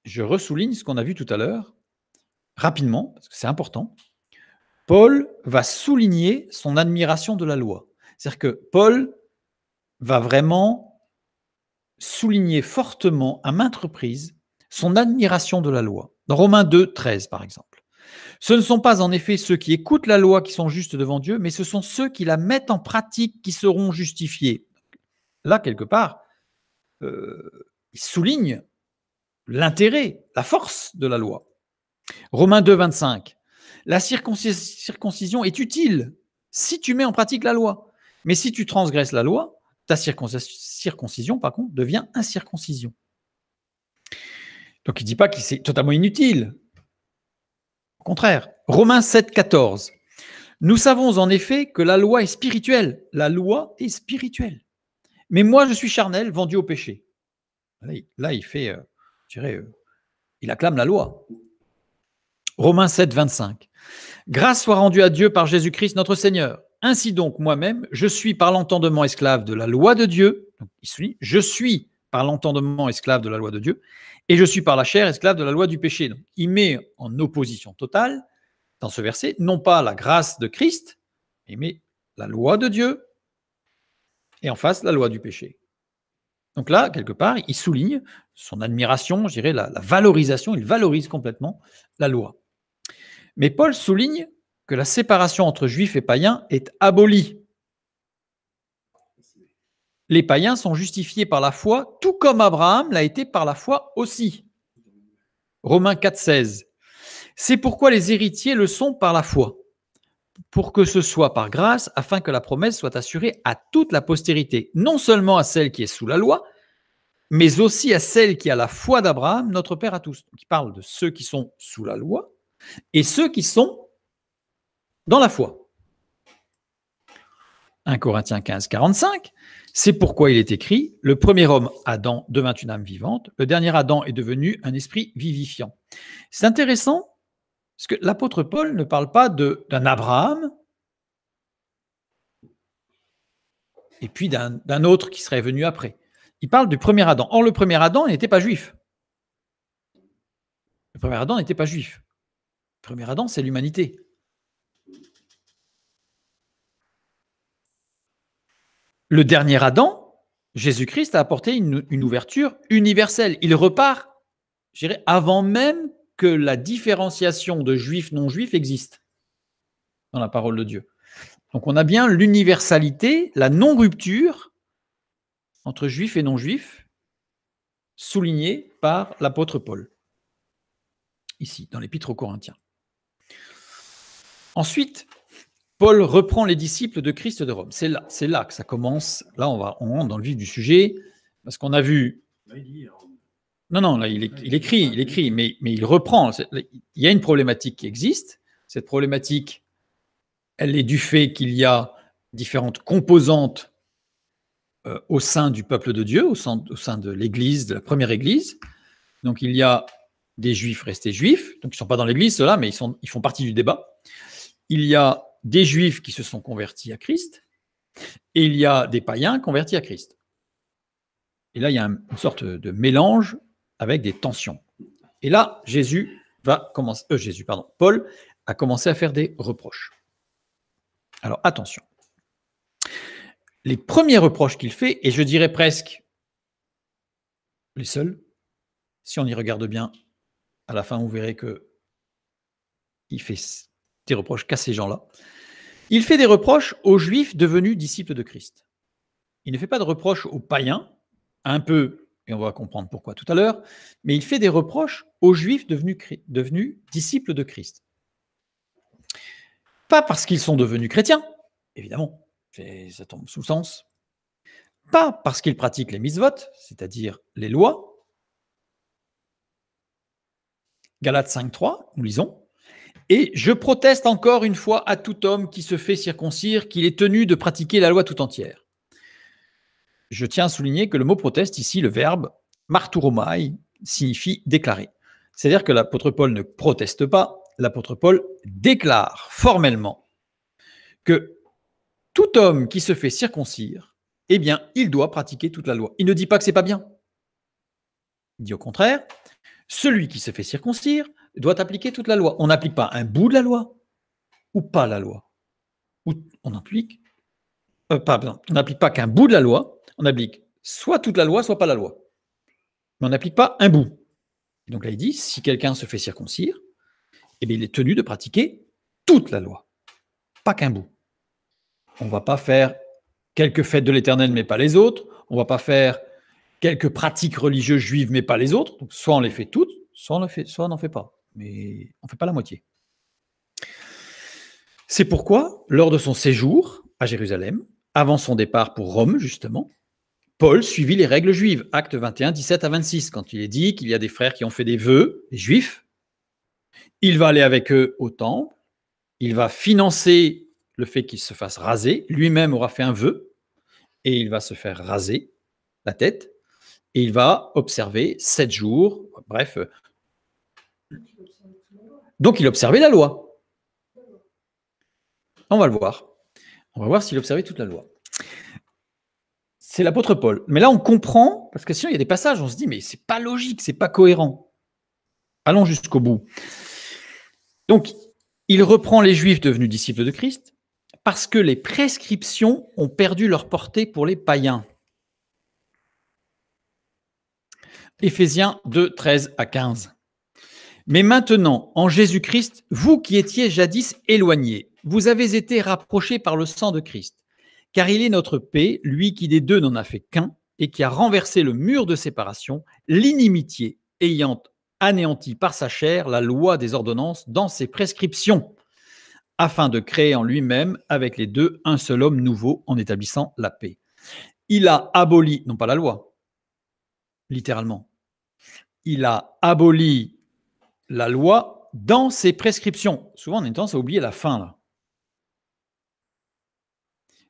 je ressouligne ce qu'on a vu tout à l'heure, rapidement, parce que c'est important. Paul va souligner son admiration de la loi. C'est-à-dire que Paul va vraiment souligner fortement, à maintes reprises, son admiration de la loi. Dans Romains 2, 13, par exemple. Ce ne sont pas en effet ceux qui écoutent la loi qui sont justes devant Dieu, mais ce sont ceux qui la mettent en pratique qui seront justifiés. Là, quelque part, il souligne l'intérêt, la force de la loi. Romains 2, 25. La circoncision est utile si tu mets en pratique la loi. Mais si tu transgresses la loi, ta circoncision, par contre, devient incirconcision. Donc, il ne dit pas que c'est totalement inutile. Au contraire. Romains 7, 14. Nous savons en effet que la loi est spirituelle. La loi est spirituelle. Mais moi, je suis charnel, vendu au péché. Là, il fait, je dirais, il acclame la loi. Romains 7, 25. Grâce soit rendue à Dieu par Jésus-Christ notre Seigneur. Ainsi donc, moi-même, je suis par l'entendement esclave de la loi de Dieu. Donc, il souligne, je suis par l'entendement esclave de la loi de Dieu, et je suis par la chair esclave de la loi du péché. Donc, il met en opposition totale, dans ce verset, non pas la grâce de Christ, mais la loi de Dieu, et en face, la loi du péché. Donc là, quelque part, il souligne son admiration, je dirais, la valorisation, il valorise complètement la loi. Mais Paul souligne que la séparation entre juifs et païens est abolie. Les païens sont justifiés par la foi, tout comme Abraham l'a été par la foi aussi. Romains 4, 16. C'est pourquoi les héritiers le sont par la foi, pour que ce soit par grâce, afin que la promesse soit assurée à toute la postérité, non seulement à celle qui est sous la loi, mais aussi à celle qui a la foi d'Abraham, notre Père à tous. Donc, il parle de ceux qui sont sous la loi et ceux qui sont dans la foi. 1 Corinthiens 15, 45. C'est pourquoi il est écrit, le premier homme, Adam, devint une âme vivante, le dernier Adam est devenu un esprit vivifiant. C'est intéressant, parce que l'apôtre Paul ne parle pas d'un Abraham et puis d'un autre qui serait venu après. Il parle du premier Adam. Or, le premier Adam n'était pas juif. Le premier Adam n'était pas juif. Le premier Adam, c'est l'humanité. Le dernier Adam, Jésus-Christ, a apporté une ouverture universelle. Il repart, je dirais, avant même que la différenciation de juifs non-juifs existe dans la parole de Dieu. Donc on a bien l'universalité, la non-rupture entre juifs et non-juifs, soulignée par l'apôtre Paul, ici, dans l'Épître aux Corinthiens. Ensuite, Paul reprend les disciples de Christ de Rome. C'est là que ça commence. Là, on rentre dans le vif du sujet, parce qu'on a vu... Non, là, il écrit, mais il reprend. Il y a une problématique qui existe. Cette problématique, elle est du fait qu'il y a différentes composantes au sein du peuple de Dieu, au sein de l'Église, de la première Église. Donc, il y a des Juifs restés Juifs, donc ils ne sont pas dans l'Église, ceux-là, mais ils font partie du débat. Il y a des Juifs qui se sont convertis à Christ, et il y a des païens convertis à Christ. Et là, il y a une sorte de mélange avec des tensions. Et là, Paul a commencé à faire des reproches. Alors, attention. Les premiers reproches qu'il fait, et je dirais presque les seuls, si on y regarde bien, à la fin, vous verrez qu'il fait des reproches qu'à ces gens-là. Il fait des reproches aux Juifs devenus disciples de Christ. Il ne fait pas de reproches aux païens, un peu, et on va comprendre pourquoi tout à l'heure, mais il fait des reproches aux Juifs devenus disciples de Christ. Pas parce qu'ils sont devenus chrétiens, évidemment, ça tombe sous le sens. Pas parce qu'ils pratiquent les mitzvot, c'est-à-dire les lois. Galates 5.3, nous lisons. Et je proteste encore une fois à tout homme qui se fait circoncire qu'il est tenu de pratiquer la loi tout entière. Je tiens à souligner que le mot proteste ici, le verbe marturomai, signifie déclarer. C'est-à-dire que l'apôtre Paul ne proteste pas, l'apôtre Paul déclare formellement que tout homme qui se fait circoncire, eh bien, il doit pratiquer toute la loi. Il ne dit pas que c'est pas bien. Il dit au contraire, celui qui se fait circoncire doit appliquer toute la loi. On n'applique pas un bout de la loi ou pas la loi. On n'applique pas qu'un bout de la loi, on applique soit toute la loi, soit pas la loi. Mais on n'applique pas un bout. Et donc là, il dit, si quelqu'un se fait circoncire, eh bien, il est tenu de pratiquer toute la loi, pas qu'un bout. On ne va pas faire quelques fêtes de l'Éternel, mais pas les autres. On ne va pas faire quelques pratiques religieuses juives, mais pas les autres. Donc, soit on les fait toutes, soit on n'en fait pas. Mais on ne fait pas la moitié. C'est pourquoi, lors de son séjour à Jérusalem, avant son départ pour Rome, justement, Paul suivit les règles juives. Actes 21, 17 à 26, quand il est dit qu'il y a des frères qui ont fait des vœux, des juifs, il va aller avec eux au temple, il va financer le fait qu'ils se fassent raser, lui-même aura fait un vœu, et il va se faire raser la tête, et il va observer 7 jours, bref. Donc il observait la loi. On va le voir. On va voir s'il observait toute la loi. C'est l'apôtre Paul. Mais là, on comprend, parce que sinon, il y a des passages, on se dit, mais c'est pas logique, c'est pas cohérent. Allons jusqu'au bout. Donc, il reprend les Juifs devenus disciples de Christ parce que les prescriptions ont perdu leur portée pour les païens. Éphésiens 2, 13 à 15. Mais maintenant, en Jésus-Christ, vous qui étiez jadis éloignés, vous avez été rapprochés par le sang de Christ. Car il est notre paix, lui qui des deux n'en a fait qu'un, et qui a renversé le mur de séparation, l'inimitié, ayant anéanti par sa chair la loi des ordonnances dans ses prescriptions, afin de créer en lui-même avec les deux un seul homme nouveau en établissant la paix. Il a aboli, non pas la loi, littéralement, il a aboli la loi dans ses prescriptions. Souvent, on a tendance à oublier la fin, là.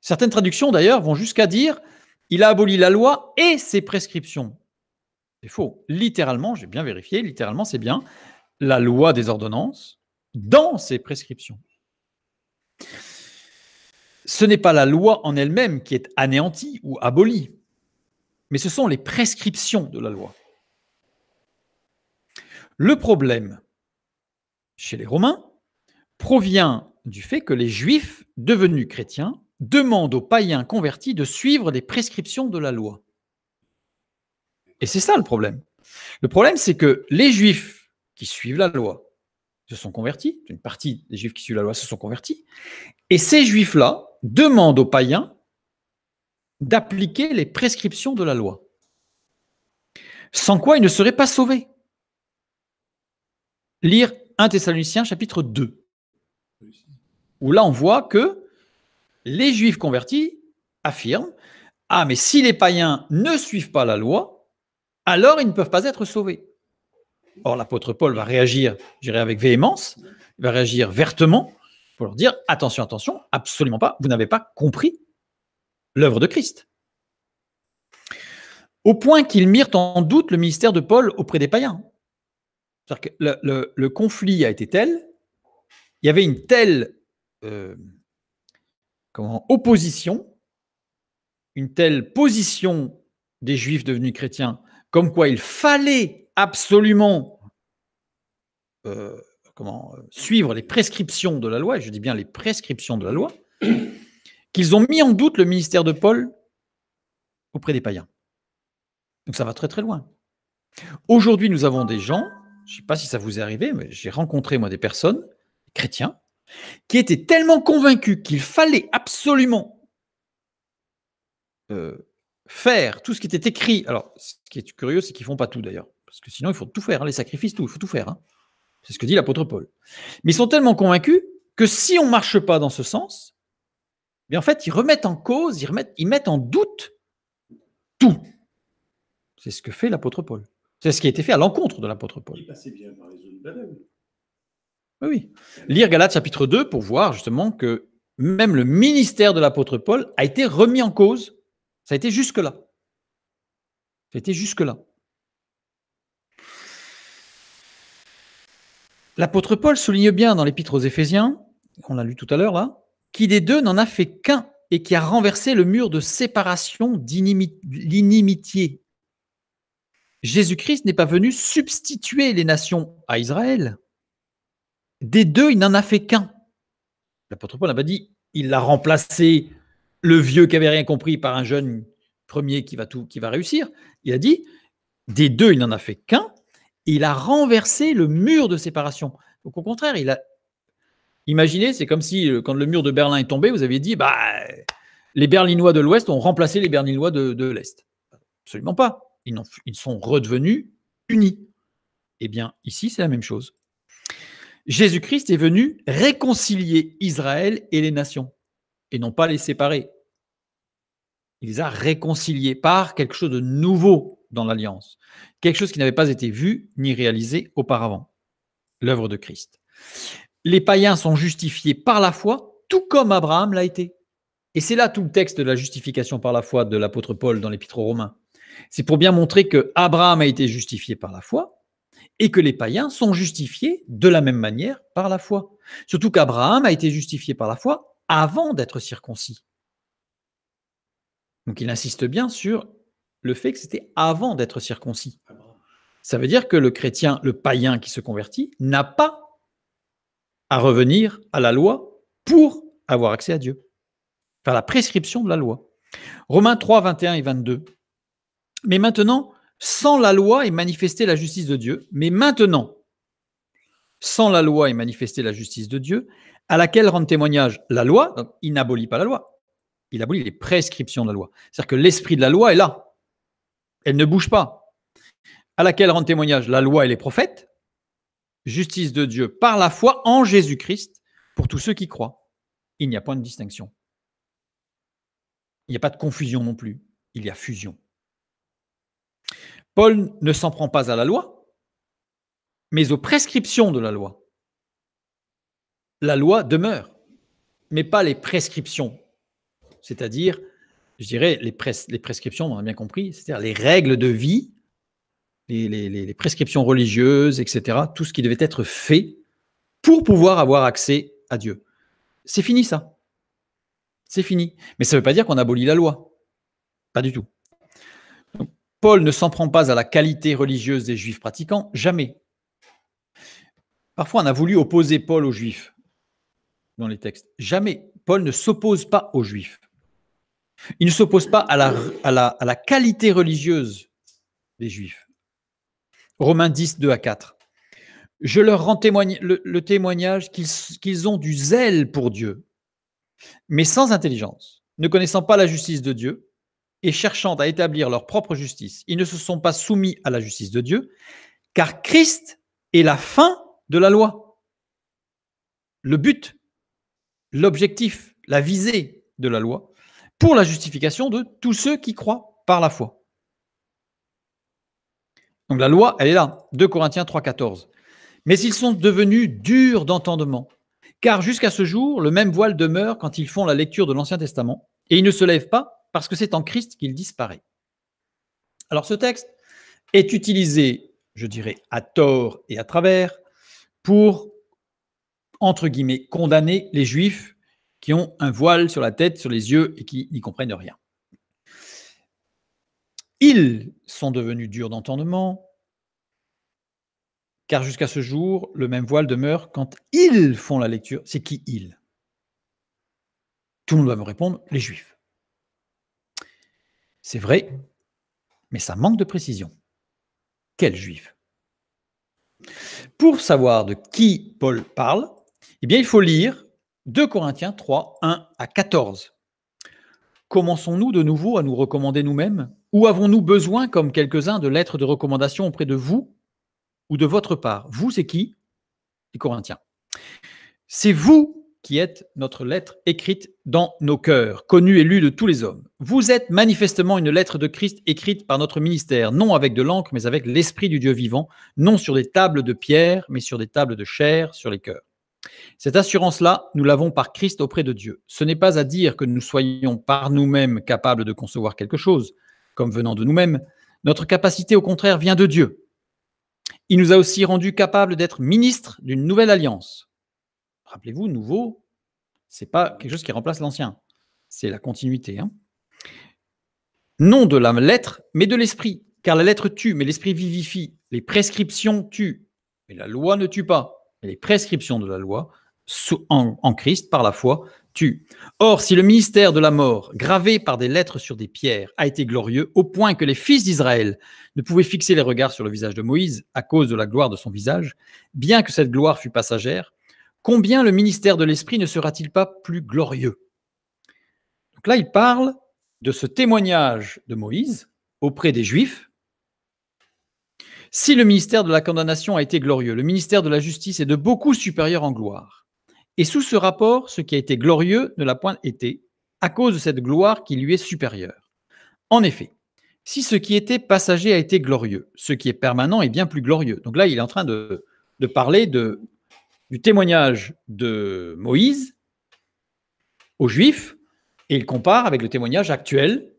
Certaines traductions, d'ailleurs, vont jusqu'à dire « il a aboli la loi et ses prescriptions ». C'est faux. Littéralement, j'ai bien vérifié, littéralement, c'est bien la loi des ordonnances dans ses prescriptions. Ce n'est pas la loi en elle-même qui est anéantie ou abolie, mais ce sont les prescriptions de la loi. Le problème chez les Romains provient du fait que les Juifs devenus chrétiens demandent aux païens convertis de suivre les prescriptions de la loi. Et c'est ça le problème. Le problème, c'est que les Juifs qui suivent la loi se sont convertis, une partie des Juifs qui suivent la loi se sont convertis, et ces Juifs-là demandent aux païens d'appliquer les prescriptions de la loi, sans quoi ils ne seraient pas sauvés. Lire 1 Thessaloniciens chapitre 2, où là on voit que les Juifs convertis affirment « Ah, mais si les païens ne suivent pas la loi, alors ils ne peuvent pas être sauvés. » Or, l'apôtre Paul va réagir, je dirais, avec véhémence, il va réagir vertement pour leur dire « Attention, attention, absolument pas, vous n'avez pas compris l'œuvre de Christ. » Au point qu'ils mirent en doute le ministère de Paul auprès des païens. C'est-à-dire que le conflit a été tel, il y avait une telle opposition, une telle position des Juifs devenus chrétiens, comme quoi il fallait absolument suivre les prescriptions de la loi, et je dis bien les prescriptions de la loi, qu'ils ont mis en doute le ministère de Paul auprès des païens. Donc ça va très très loin. Aujourd'hui, nous avons des gens, je ne sais pas si ça vous est arrivé, mais j'ai rencontré moi des personnes, chrétiens, qui étaient tellement convaincus qu'il fallait absolument faire tout ce qui était écrit. Alors, ce qui est curieux, c'est qu'ils ne font pas tout d'ailleurs, parce que sinon il faut tout faire, hein, les sacrifices, tout, il faut tout faire. Hein. C'est ce que dit l'apôtre Paul. Mais ils sont tellement convaincus que si on ne marche pas dans ce sens, bien en fait, ils remettent en cause, ils mettent en doute tout. C'est ce que fait l'apôtre Paul. C'est ce qui a été fait à l'encontre de l'apôtre Paul. Il passait bien par les zones banales. Oui. Lire Galates chapitre 2 pour voir justement que même le ministère de l'apôtre Paul a été remis en cause. Ça a été jusque-là. Ça a été jusque-là. L'apôtre Paul souligne bien dans l'épître aux Éphésiens, on l'a lu tout à l'heure là, qui des deux n'en a fait qu'un et qui a renversé le mur de séparation l'inimitié. Jésus-Christ n'est pas venu substituer les nations à Israël. Des deux, il n'en a fait qu'un. L'apôtre Paul n'a pas dit, il a remplacé le vieux qui n'avait rien compris par un jeune premier qui va réussir. Il a dit, des deux, il n'en a fait qu'un. Et il a renversé le mur de séparation. Donc au contraire, imaginez, c'est comme si quand le mur de Berlin est tombé, vous aviez dit, les Berlinois de l'Ouest ont remplacé les Berlinois de l'Est. Absolument pas. Ils sont redevenus unis. Eh bien, ici, c'est la même chose. Jésus-Christ est venu réconcilier Israël et les nations, et non pas les séparer. Il les a réconciliés par quelque chose de nouveau dans l'alliance, quelque chose qui n'avait pas été vu ni réalisé auparavant, l'œuvre de Christ. Les païens sont justifiés par la foi, tout comme Abraham l'a été. Et c'est là tout le texte de la justification par la foi de l'apôtre Paul dans l'Épître aux Romains. C'est pour bien montrer que Abraham a été justifié par la foi et que les païens sont justifiés de la même manière par la foi. Surtout qu'Abraham a été justifié par la foi avant d'être circoncis. Donc il insiste bien sur le fait que c'était avant d'être circoncis. Ça veut dire que le chrétien, le païen qui se convertit, n'a pas à revenir à la loi pour avoir accès à Dieu. Enfin, la prescription de la loi. Romains 3, 21 et 22. Mais maintenant, sans la loi est manifestée la justice de Dieu. Mais maintenant, sans la loi est manifestée la justice de Dieu, à laquelle rend témoignage la loi. Donc, il n'abolit pas la loi. Il abolit les prescriptions de la loi. C'est-à-dire que l'esprit de la loi est là. Elle ne bouge pas. À laquelle rend témoignage la loi et les prophètes. Justice de Dieu par la foi en Jésus-Christ pour tous ceux qui croient. Il n'y a point de distinction. Il n'y a pas de confusion non plus. Il y a fusion. Paul ne s'en prend pas à la loi, mais aux prescriptions de la loi. La loi demeure, mais pas les prescriptions. C'est-à-dire, je dirais, les prescriptions, on a bien compris, c'est-à-dire les règles de vie, les prescriptions religieuses, etc., tout ce qui devait être fait pour pouvoir avoir accès à Dieu. C'est fini ça. C'est fini. Mais ça ne veut pas dire qu'on abolit la loi. Pas du tout. Donc, Paul ne s'en prend pas à la qualité religieuse des Juifs pratiquants, jamais. Parfois, on a voulu opposer Paul aux Juifs dans les textes. Jamais. Paul ne s'oppose pas aux Juifs. Il ne s'oppose pas à la qualité religieuse des Juifs. Romains 10, 2 à 4. Je leur rends le témoignage qu'ils ont du zèle pour Dieu, mais sans intelligence, ne connaissant pas la justice de Dieu et cherchant à établir leur propre justice. Ils ne se sont pas soumis à la justice de Dieu, car Christ est la fin de la loi. Le but, l'objectif, la visée de la loi, pour la justification de tous ceux qui croient par la foi. Donc la loi, elle est là. 2 Corinthiens 3, 14. Mais ils sont devenus durs d'entendement, car jusqu'à ce jour, le même voile demeure quand ils font la lecture de l'Ancien Testament, et ils ne se lèvent pas parce que c'est en Christ qu'il disparaît. Alors ce texte est utilisé, je dirais, à tort et à travers, pour, entre guillemets, condamner les Juifs qui ont un voile sur la tête, sur les yeux, et qui n'y comprennent rien. Ils sont devenus durs d'entendement, car jusqu'à ce jour, le même voile demeure quand ils font la lecture. C'est qui ils? Tout le monde va me répondre, les Juifs. C'est vrai, mais ça manque de précision. Quels Juifs? Pour savoir de qui Paul parle, eh bien, il faut lire 2 Corinthiens 3, 1 à 14. Commençons-nous de nouveau à nous recommander nous-mêmes, ou avons-nous besoin, comme quelques-uns, de lettres de recommandation auprès de vous ou de votre part? Vous, c'est qui? Les Corinthiens. C'est vous qui êtes notre lettre écrite dans nos cœurs, connue et lue de tous les hommes. Vous êtes manifestement une lettre de Christ écrite par notre ministère, non avec de l'encre, mais avec l'Esprit du Dieu vivant, non sur des tables de pierre, mais sur des tables de chair, sur les cœurs. Cette assurance-là, nous l'avons par Christ auprès de Dieu. Ce n'est pas à dire que nous soyons par nous-mêmes capables de concevoir quelque chose, comme venant de nous-mêmes. Notre capacité, au contraire, vient de Dieu. Il nous a aussi rendus capables d'être ministres d'une nouvelle alliance. Rappelez-vous, nouveau, ce n'est pas quelque chose qui remplace l'ancien. C'est la continuité. Non de la lettre, mais de l'esprit. Car la lettre tue, mais l'esprit vivifie. Les prescriptions tuent, mais la loi ne tue pas. Mais les prescriptions de la loi, en Christ, par la foi, tuent. Or, si le ministère de la mort, gravé par des lettres sur des pierres, a été glorieux, au point que les fils d'Israël ne pouvaient fixer les regards sur le visage de Moïse à cause de la gloire de son visage, bien que cette gloire fût passagère, combien le ministère de l'Esprit ne sera-t-il pas plus glorieux? Donc là, il parle de ce témoignage de Moïse auprès des Juifs. Si le ministère de la condamnation a été glorieux, le ministère de la justice est de beaucoup supérieur en gloire. Et sous ce rapport, ce qui a été glorieux ne l'a point été, à cause de cette gloire qui lui est supérieure. En effet, si ce qui était passager a été glorieux, ce qui est permanent est bien plus glorieux. Donc là, il est en train de parler du témoignage de Moïse aux Juifs, et il compare avec le témoignage actuel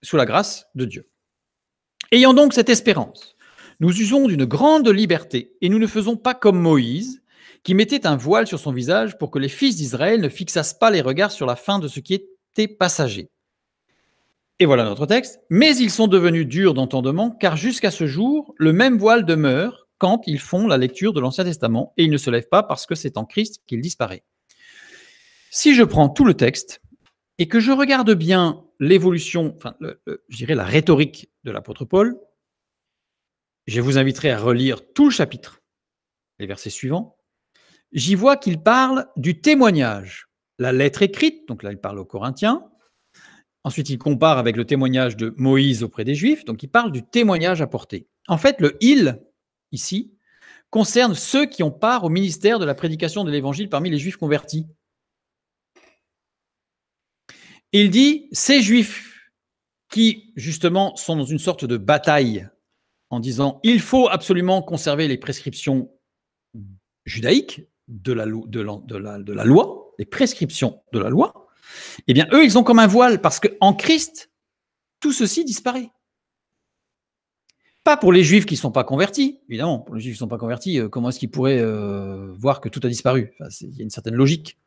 sous la grâce de Dieu. Ayant donc cette espérance, nous usons d'une grande liberté, et nous ne faisons pas comme Moïse, qui mettait un voile sur son visage pour que les fils d'Israël ne fixassent pas les regards sur la fin de ce qui était passager. Et voilà notre texte. Mais ils sont devenus durs d'entendement, car jusqu'à ce jour, le même voile demeure quand ils font la lecture de l'Ancien Testament, et ils ne se lèvent pas parce que c'est en Christ qu'il disparaît. Si je prends tout le texte et que je regarde bien l'évolution, enfin, je dirais la rhétorique de l'apôtre Paul, je vous inviterai à relire tout le chapitre, les versets suivants. J'y vois qu'il parle du témoignage, la lettre écrite, donc là il parle aux Corinthiens. Ensuite, il compare avec le témoignage de Moïse auprès des Juifs, donc il parle du témoignage apporté. En fait, le « il », ici, concerne ceux qui ont part au ministère de la prédication de l'Évangile parmi les Juifs convertis. Il dit, ces Juifs qui, justement, sont dans une sorte de bataille en disant, il faut absolument conserver les prescriptions judaïques de la loi, les prescriptions de la loi, eh bien, eux, ils ont comme un voile, parce qu'en Christ, tout ceci disparaît. Pas pour les Juifs qui ne sont pas convertis, évidemment. Pour les Juifs qui ne sont pas convertis, comment est-ce qu'ils pourraient voir que tout a disparu? Enfin, il y a une certaine logique.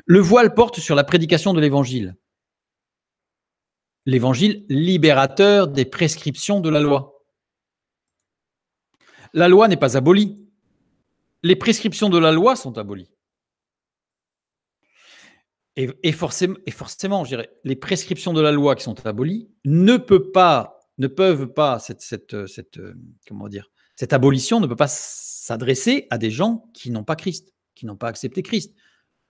Le voile porte sur la prédication de l'Évangile. L'Évangile libérateur des prescriptions de la loi. La loi n'est pas abolie. Les prescriptions de la loi sont abolies. Et forcément, je dirais, les prescriptions de la loi qui sont abolies ne peuvent pas, cette abolition ne peut pas s'adresser à des gens qui n'ont pas Christ, qui n'ont pas accepté Christ.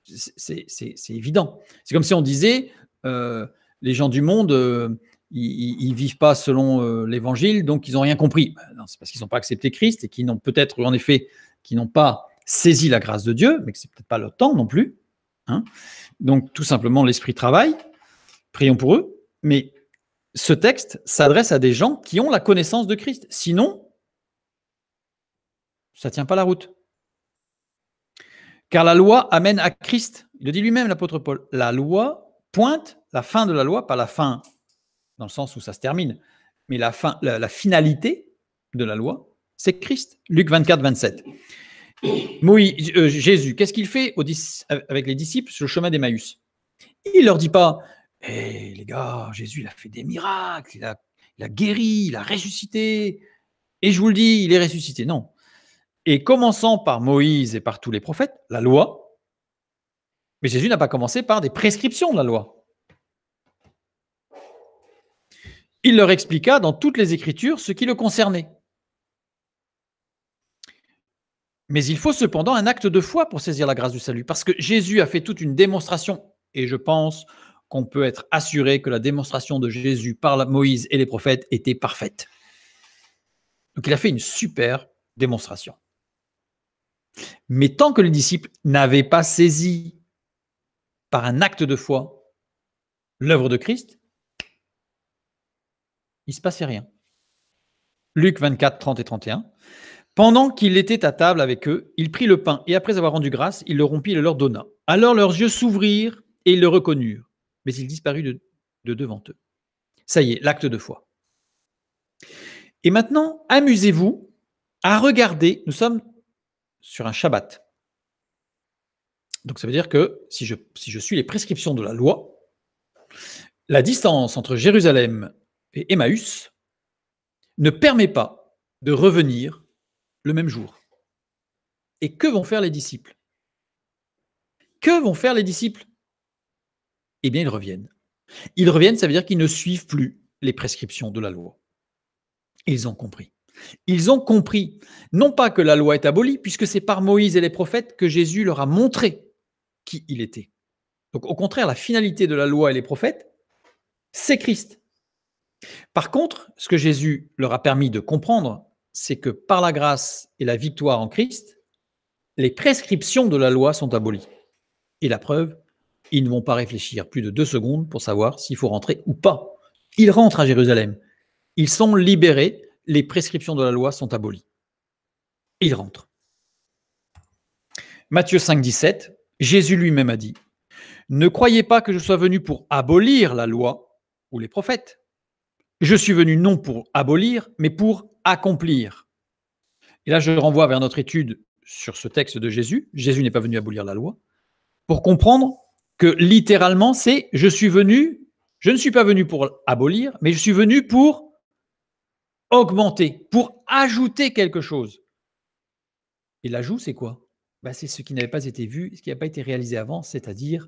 C'est évident. C'est comme si on disait, les gens du monde, ils vivent pas selon l'Évangile, donc ils n'ont rien compris. Non, c'est parce qu'ils n'ont pas accepté Christ et qu'ils n'ont peut-être, en effet, qui n'ont pas saisi la grâce de Dieu, mais que c'est peut-être pas leur temps non plus. Hein. Donc, tout simplement, l'Esprit travaille. Prions pour eux. Mais ce texte s'adresse à des gens qui ont la connaissance de Christ. Sinon, ça ne tient pas la route. Car la loi amène à Christ. Il le dit lui-même, l'apôtre Paul. La loi pointe la fin de la loi, pas la fin dans le sens où ça se termine, mais la finalité de la loi, c'est Christ. Luc 24, 27. Jésus, qu'est-ce qu'il fait avec les disciples sur le chemin d'Emmaüs? Il leur dit pas, hey, les gars, Jésus, il a fait des miracles, il a guéri, il a ressuscité, et je vous le dis, il est ressuscité. Non. Et commençant par Moïse et par tous les prophètes, la loi, mais Jésus n'a pas commencé par des prescriptions de la loi. Il leur expliqua dans toutes les Écritures ce qui le concernait. Mais il faut cependant un acte de foi pour saisir la grâce du salut, parce que Jésus a fait toute une démonstration, et je pense qu'on peut être assuré que la démonstration de Jésus par Moïse et les prophètes était parfaite. Donc il a fait une super démonstration. Mais tant que les disciples n'avaient pas saisi par un acte de foi l'œuvre de Christ, il ne se passait rien. Luc 24, 30 et 31. Pendant qu'il était à table avec eux, il prit le pain et après avoir rendu grâce, il le rompit et le leur donna. Alors leurs yeux s'ouvrirent et ils le reconnurent, mais il disparut de devant eux. Ça y est, l'acte de foi. Et maintenant, amusez-vous à regarder, nous sommes sur un Shabbat. Donc ça veut dire que si je suis les prescriptions de la loi, la distance entre Jérusalem et Emmaüs ne permet pas de revenir le même jour. Et que vont faire les disciples? Que vont faire les disciples? Eh bien, ils reviennent. Ils reviennent, ça veut dire qu'ils ne suivent plus les prescriptions de la loi. Ils ont compris. Ils ont compris, non pas que la loi est abolie, puisque c'est par Moïse et les prophètes que Jésus leur a montré qui il était. Donc, au contraire, la finalité de la loi et les prophètes, c'est Christ. Par contre, ce que Jésus leur a permis de comprendre, c'est que par la grâce et la victoire en Christ, les prescriptions de la loi sont abolies. Et la preuve, ils ne vont pas réfléchir plus de 2 secondes pour savoir s'il faut rentrer ou pas Ils rentrent à Jérusalem. Ils sont libérés. Les prescriptions de la loi sont abolies. Ils rentrent. Matthieu 5, 17, Jésus lui-même a dit, « Ne croyez pas que je sois venu pour abolir la loi ou les prophètes. Je suis venu non pour abolir, mais pour accomplir. » Et là, je renvoie vers notre étude sur ce texte de Jésus. Jésus n'est pas venu abolir la loi. Pour comprendre que littéralement, c'est « je ne suis pas venu pour abolir, mais je suis venu pour augmenter, pour ajouter quelque chose. » Et l'ajout, c'est quoi? C'est ce qui n'avait pas été vu, ce qui n'a pas été réalisé avant, c'est-à-dire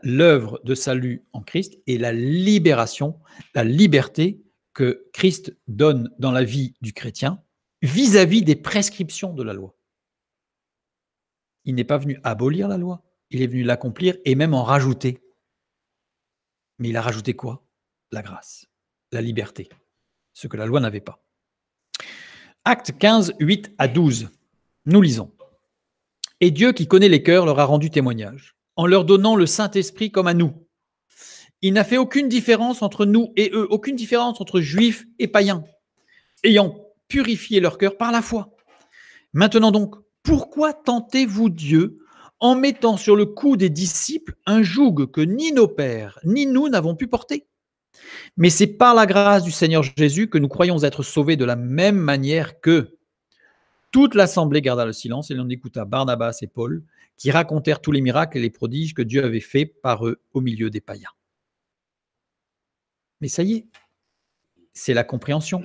l'œuvre de salut en Christ et la libération, la liberté que Christ donne dans la vie du chrétien vis-à-vis des prescriptions de la loi. Il n'est pas venu abolir la loi, il est venu l'accomplir et même en rajouter. Mais il a rajouté quoi? La grâce, la liberté, ce que la loi n'avait pas. Actes 15, 8 à 12, nous lisons. « Et Dieu qui connaît les cœurs leur a rendu témoignage, en leur donnant le Saint-Esprit comme à nous. Il n'a fait aucune différence entre nous et eux, aucune différence entre juifs et païens, ayant purifié leur cœur par la foi. Maintenant donc, pourquoi tentez-vous Dieu en mettant sur le cou des disciples un joug que ni nos pères, ni nous n'avons pu porter? Mais c'est par la grâce du Seigneur Jésus que nous croyons être sauvés de la même manière qu'eux. » Toute l'assemblée garda le silence et l'on écouta Barnabas et Paul qui racontèrent tous les miracles et les prodiges que Dieu avait faits par eux au milieu des païens. Mais ça y est, c'est la compréhension.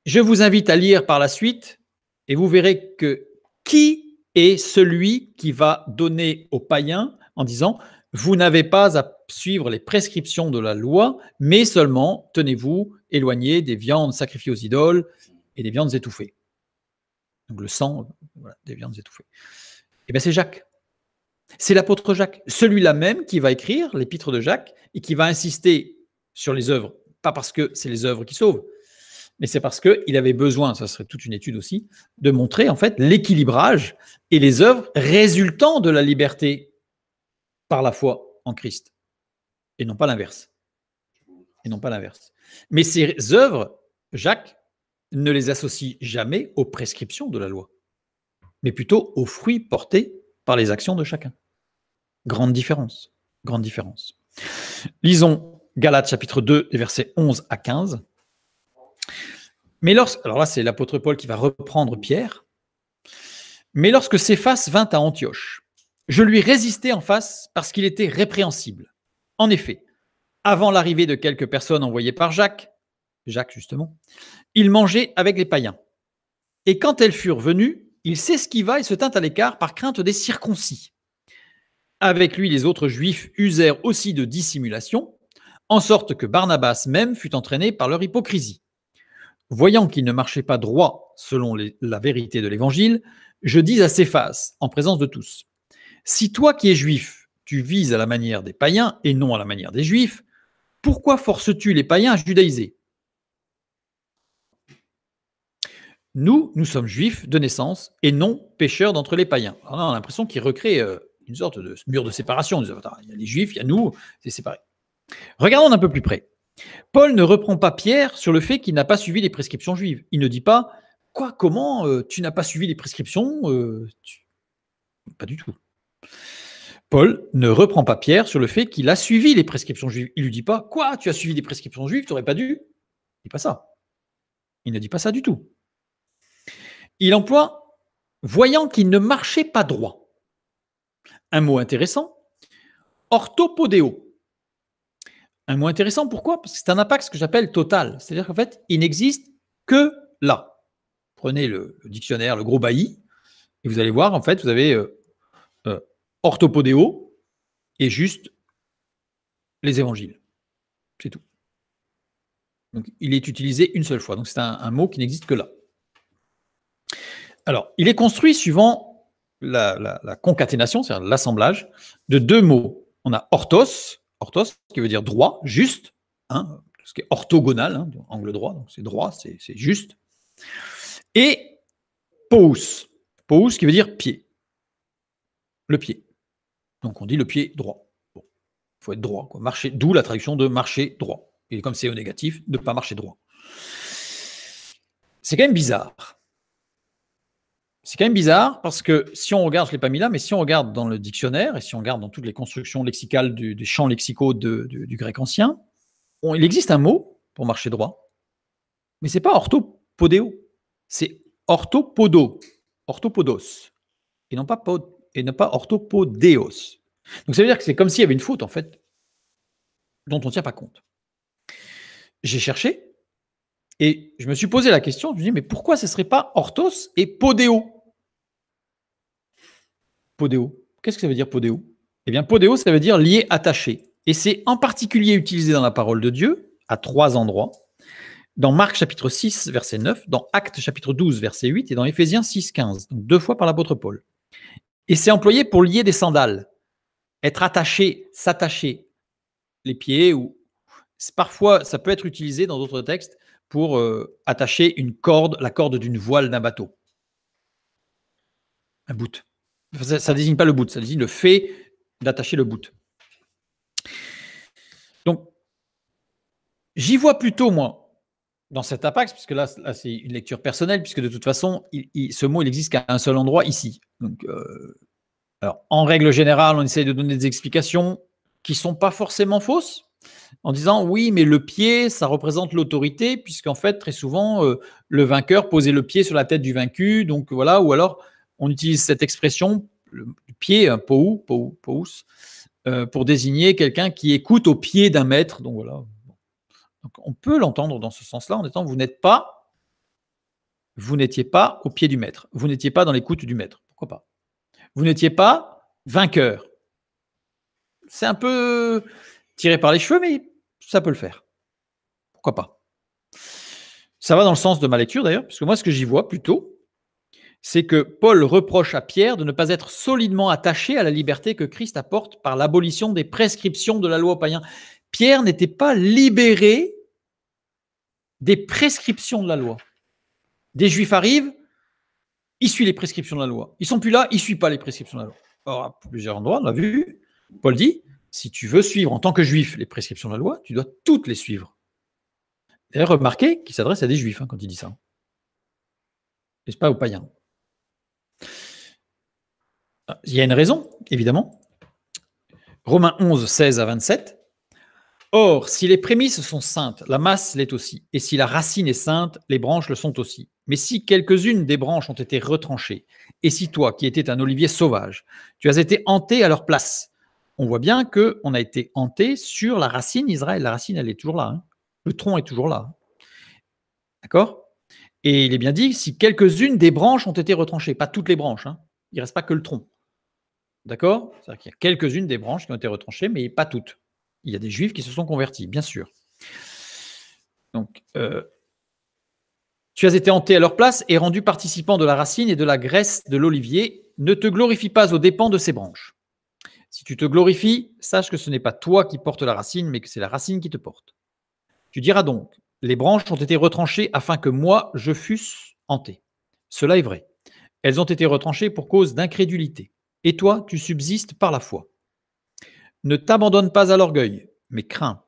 Je vous invite à lire par la suite et vous verrez que qui est celui qui va donner aux païens en disant « Vous n'avez pas à suivre les prescriptions de la loi, mais seulement, tenez-vous éloignés des viandes sacrifiées aux idoles et des viandes étouffées. » Donc le sang, voilà, des viandes étouffées. Et bien c'est Jacques. C'est l'apôtre Jacques, celui-là même qui va écrire l'épître de Jacques et qui va insister sur les œuvres, pas parce que c'est les œuvres qui sauvent, mais c'est parce qu'il avait besoin, ça serait toute une étude aussi, de montrer en fait l'équilibrage et les œuvres résultant de la liberté par la foi en Christ, et non pas l'inverse. Et non pas l'inverse. Mais ces œuvres, Jacques ne les associe jamais aux prescriptions de la loi, mais plutôt aux fruits portés par les actions de chacun. Grande différence. Grande différence. Lisons Galates chapitre 2, versets 11 à 15. Alors là, c'est l'apôtre Paul qui va reprendre Pierre. Mais lorsque Céphas vint à Antioche, je lui résistai en face parce qu'il était répréhensible. En effet, avant l'arrivée de quelques personnes envoyées par Jacques justement, il mangeait avec les païens. Et quand elles furent venues, il s'esquiva et se tint à l'écart par crainte des circoncis. Avec lui, les autres Juifs usèrent aussi de dissimulation, en sorte que Barnabas même fut entraîné par leur hypocrisie. Voyant qu'il ne marchait pas droit selon la vérité de l'Évangile, je dis à Céphas, en présence de tous, « Si toi qui es juif, tu vises à la manière des païens et non à la manière des juifs, pourquoi forces-tu les païens à judaïser ? Nous sommes juifs de naissance et non pécheurs d'entre les païens. » Alors là, on a l'impression qu'il recrée une sorte de mur de séparation. Il y a les juifs, il y a nous, c'est séparé. Regardons d'un peu plus près. Paul ne reprend pas Pierre sur le fait qu'il n'a pas suivi les prescriptions juives. Il ne dit pas « Quoi, comment, tu n'as pas suivi les prescriptions ?» Pas du tout. Paul ne reprend pas Pierre sur le fait qu'il a suivi les prescriptions juives. Il ne lui dit pas « Quoi, tu as suivi les prescriptions juives, tu n'aurais pas dû ?» Il ne dit pas ça. Il ne dit pas ça du tout. Il emploie « voyant qu'il ne marchait pas droit ». Un mot intéressant, orthopodéo. Un mot intéressant, pourquoi? Parce que c'est un impact, ce que j'appelle total. C'est-à-dire qu'en fait, il n'existe que là. Prenez le dictionnaire, le gros bailli, et vous allez voir, en fait, vous avez orthopodéo et juste les évangiles. C'est tout. Donc, il est utilisé une seule fois. Donc, c'est un mot qui n'existe que là. Alors, il est construit suivant la concaténation, c'est-à-dire l'assemblage, de deux mots. On a orthos qui veut dire droit, juste, hein, ce qui est orthogonal, hein, angle droit, donc c'est droit, c'est juste. Et pous qui veut dire pied, le pied. Donc on dit le pied droit. Bon. faut être droit, quoi. Marcher, d'où la traduction de marcher droit. Et comme c'est au négatif, ne pas marcher droit. C'est quand même bizarre. C'est quand même bizarre parce que si on regarde, je ne l'ai pas mis là, mais si on regarde dans le dictionnaire et si on regarde dans toutes les constructions lexicales des champs lexicaux du grec ancien, il existe un mot pour marcher droit, mais ce n'est pas orthopodéo, c'est orthopodo, orthopodos, et non pas orthopodéos. Donc ça veut dire que c'est comme s'il y avait une faute en fait, dont on ne tient pas compte. J'ai cherché et je me suis posé la question, je me suis dit, mais pourquoi ce ne serait pas orthos et podéo? Podéo. Qu'est-ce que ça veut dire podéo? Eh bien, podéo, ça veut dire lié, attaché. Et c'est en particulier utilisé dans la parole de Dieu, à 3 endroits. Dans Marc chapitre 6, verset 9, dans Actes chapitre 12, verset 8, et dans Éphésiens 6, 15. Donc 2 fois par l'apôtre Paul. Et c'est employé pour lier des sandales. Être attaché, s'attacher les pieds, ou parfois ça peut être utilisé dans d'autres textes pour attacher une corde, la corde d'une voile d'un bateau. Un bout. Ça ne désigne pas le bout, ça désigne le fait d'attacher le bout. Donc, j'y vois plutôt, moi, dans cet apax, puisque là c'est une lecture personnelle, puisque de toute façon, ce mot, il n'existe qu'à un seul endroit, ici. Donc, alors, en règle générale, on essaye de donner des explications qui ne sont pas forcément fausses, en disant, oui, mais le pied, ça représente l'autorité, puisqu'en fait, très souvent, le vainqueur posait le pied sur la tête du vaincu, donc voilà, ou alors, on utilise cette expression, le pied, pou, pour désigner quelqu'un qui écoute au pied d'un maître. Donc voilà. Donc, on peut l'entendre dans ce sens-là en disant vous n'étiez pas au pied du maître, vous n'étiez pas dans l'écoute du maître. Pourquoi pas? Vous n'étiez pas vainqueur. C'est un peu tiré par les cheveux, mais ça peut le faire. Pourquoi pas? Ça va dans le sens de ma lecture d'ailleurs, parce que moi, ce que j'y vois plutôt, c'est que Paul reproche à Pierre de ne pas être solidement attaché à la liberté que Christ apporte par l'abolition des prescriptions de la loi aux païens. Pierre n'était pas libéré des prescriptions de la loi. Des Juifs arrivent, il suit les prescriptions de la loi. Ils sont plus là, il ne suit pas les prescriptions de la loi. Or, à plusieurs endroits, on l'a vu, Paul dit, si tu veux suivre en tant que Juif les prescriptions de la loi, tu dois toutes les suivre. D'ailleurs, remarquez qu'il s'adresse à des Juifs quand il dit ça. N'est-ce pas aux païens? Il y a une raison, évidemment. Romains 11, 16 à 27. Or, si les prémices sont saintes, la masse l'est aussi. Et si la racine est sainte, les branches le sont aussi. Mais si quelques-unes des branches ont été retranchées, et si toi, qui étais un olivier sauvage, tu as été hanté à leur place, on voit bien qu'on a été hanté sur la racine Israël. La racine, elle est toujours là. Hein. Le tronc est toujours là. Hein. D'accord? Et il est bien dit, si quelques-unes des branches ont été retranchées, pas toutes les branches, hein. Il ne reste pas que le tronc. D'accord? C'est-à-dire qu'il y a quelques-unes des branches qui ont été retranchées, mais pas toutes. Il y a des Juifs qui se sont convertis, bien sûr. Donc, tu as été hanté à leur place et rendu participant de la racine et de la graisse de l'olivier. Ne te glorifie pas aux dépens de ces branches. Si tu te glorifies, sache que ce n'est pas toi qui portes la racine, mais que c'est la racine qui te porte. Tu diras donc, les branches ont été retranchées afin que moi, je fusse hanté. Cela est vrai. Elles ont été retranchées pour cause d'incrédulité. Et toi, tu subsistes par la foi. Ne t'abandonne pas à l'orgueil, mais crains.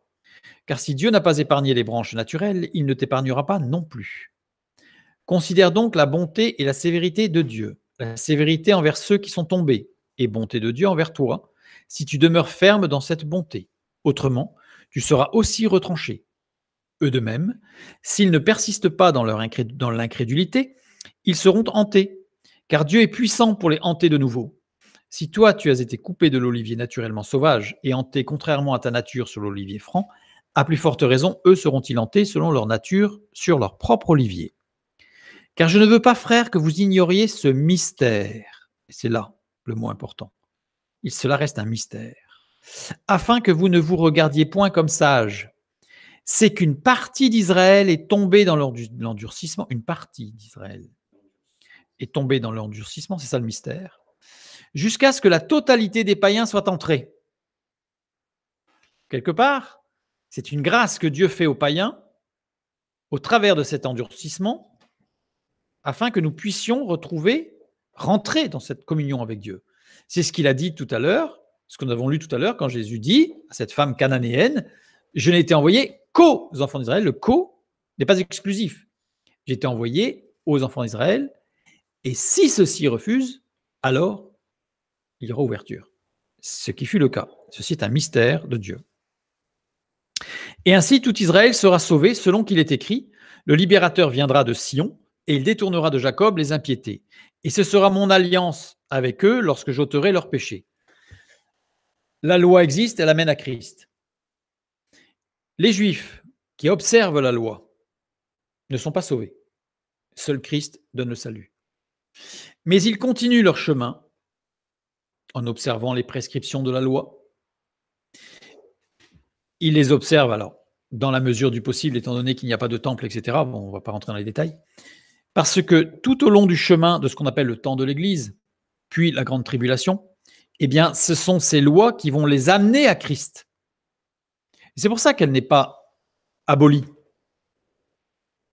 Car si Dieu n'a pas épargné les branches naturelles, il ne t'épargnera pas non plus. Considère donc la bonté et la sévérité de Dieu, la sévérité envers ceux qui sont tombés, et bonté de Dieu envers toi, si tu demeures ferme dans cette bonté. Autrement, tu seras aussi retranché. Eux de même, s'ils ne persistent pas dans l'incrédulité, ils seront hantés, car Dieu est puissant pour les hanter de nouveau. Si toi, tu as été coupé de l'olivier naturellement sauvage et hanté contrairement à ta nature sur l'olivier franc, à plus forte raison, eux seront-ils hantés selon leur nature sur leur propre olivier. Car je ne veux pas, frères, que vous ignoriez ce mystère. Et c'est là le mot important. Cela reste un mystère. Afin que vous ne vous regardiez point comme sages. C'est qu'une partie d'Israël est tombée dans l'endurcissement. Une partie d'Israël est tombée dans l'endurcissement, c'est ça le mystère. Jusqu'à ce que la totalité des païens soit entrée. Quelque part, c'est une grâce que Dieu fait aux païens au travers de cet endurcissement afin que nous puissions rentrer dans cette communion avec Dieu. C'est ce qu'il a dit tout à l'heure Ce que nous avons lu tout à l'heure quand Jésus dit à cette femme cananéenne, je n'ai été envoyé qu'aux enfants d'Israël. Le qu'aux n'est pas exclusif. J'ai été envoyé aux enfants d'Israël, et si ceux-ci refusent, alors il y aura ouverture. Ce qui fut le cas. Ceci est un mystère de Dieu. Et ainsi, tout Israël sera sauvé, selon qu'il est écrit, le libérateur viendra de Sion, et il détournera de Jacob les impiétés. Et ce sera mon alliance avec eux lorsque j'ôterai leurs péchés. La loi existe, elle amène à Christ. Les Juifs qui observent la loi ne sont pas sauvés. Seul Christ donne le salut. Mais ils continuent leur chemin en observant les prescriptions de la loi. Ils les observent alors dans la mesure du possible, étant donné qu'il n'y a pas de temple, etc. Bon, on ne va pas rentrer dans les détails. Parce que tout au long du chemin de ce qu'on appelle le temps de l'Église, puis la grande tribulation, eh bien, ce sont ces lois qui vont les amener à Christ. Et c'est pour ça qu'elle n'est pas abolie,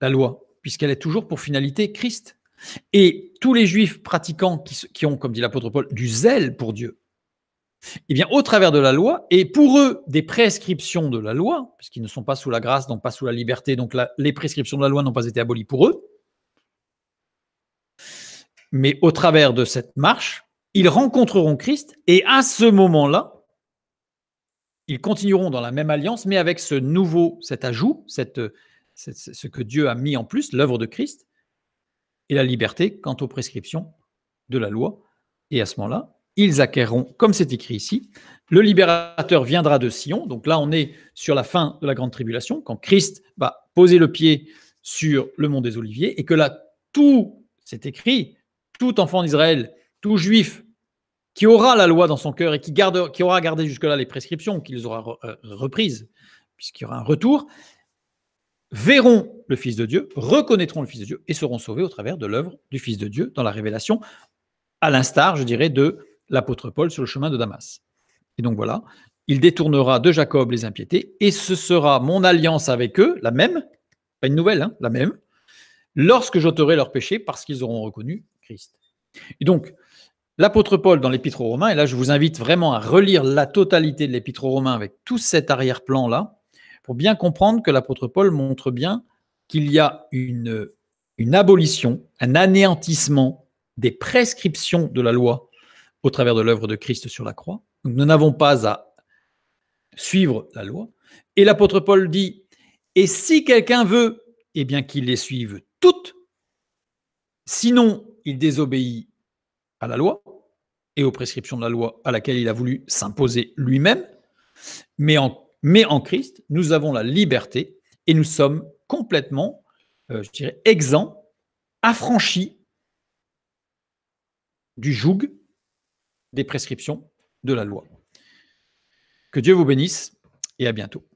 la loi, puisqu'elle est toujours pour finalité Christ. Et tous les Juifs pratiquants qui ont, comme dit l'apôtre Paul, du zèle pour Dieu, eh bien, au travers de la loi, et pour eux, des prescriptions de la loi, puisqu'ils ne sont pas sous la grâce, donc pas sous la liberté, donc les prescriptions de la loi n'ont pas été abolies pour eux, mais au travers de cette marche, ils rencontreront Christ, et à ce moment-là, ils continueront dans la même alliance, mais avec ce nouveau, cet ajout, ce que Dieu a mis en plus, l'œuvre de Christ, et la liberté quant aux prescriptions de la loi. Et à ce moment-là, ils acquerront, comme c'est écrit ici, le libérateur viendra de Sion. Donc là, on est sur la fin de la grande tribulation, quand Christ va poser le pied sur le mont des Oliviers, et que là, tout, c'est écrit, tout enfant d'Israël, tout juif qui aura la loi dans son cœur et qui aura gardé jusque-là les prescriptions, qui les aura reprises, puisqu'il y aura un retour, verront le Fils de Dieu, reconnaîtront le Fils de Dieu et seront sauvés au travers de l'œuvre du Fils de Dieu dans la révélation, à l'instar, je dirais, de l'apôtre Paul sur le chemin de Damas. Et donc voilà, il détournera de Jacob les impiétés, et ce sera mon alliance avec eux, la même, pas une nouvelle, la même, lorsque j'ôterai leurs péchés, parce qu'ils auront reconnu Christ. Et donc, l'apôtre Paul dans l'Épître aux Romains, et là je vous invite vraiment à relire la totalité de l'Épître aux Romains avec tout cet arrière-plan-là, pour bien comprendre que l'apôtre Paul montre bien qu'il y a une abolition, un anéantissement des prescriptions de la loi au travers de l'œuvre de Christ sur la croix. Donc, nous n'avons pas à suivre la loi. Et l'apôtre Paul dit, et si quelqu'un veut, eh bien qu'il les suive toutes, sinon il désobéit à la loi et aux prescriptions de la loi à laquelle il a voulu s'imposer lui-même, mais en Christ, nous avons la liberté et nous sommes complètement, je dirais, exempts, affranchis du joug des prescriptions de la loi. Que Dieu vous bénisse et à bientôt.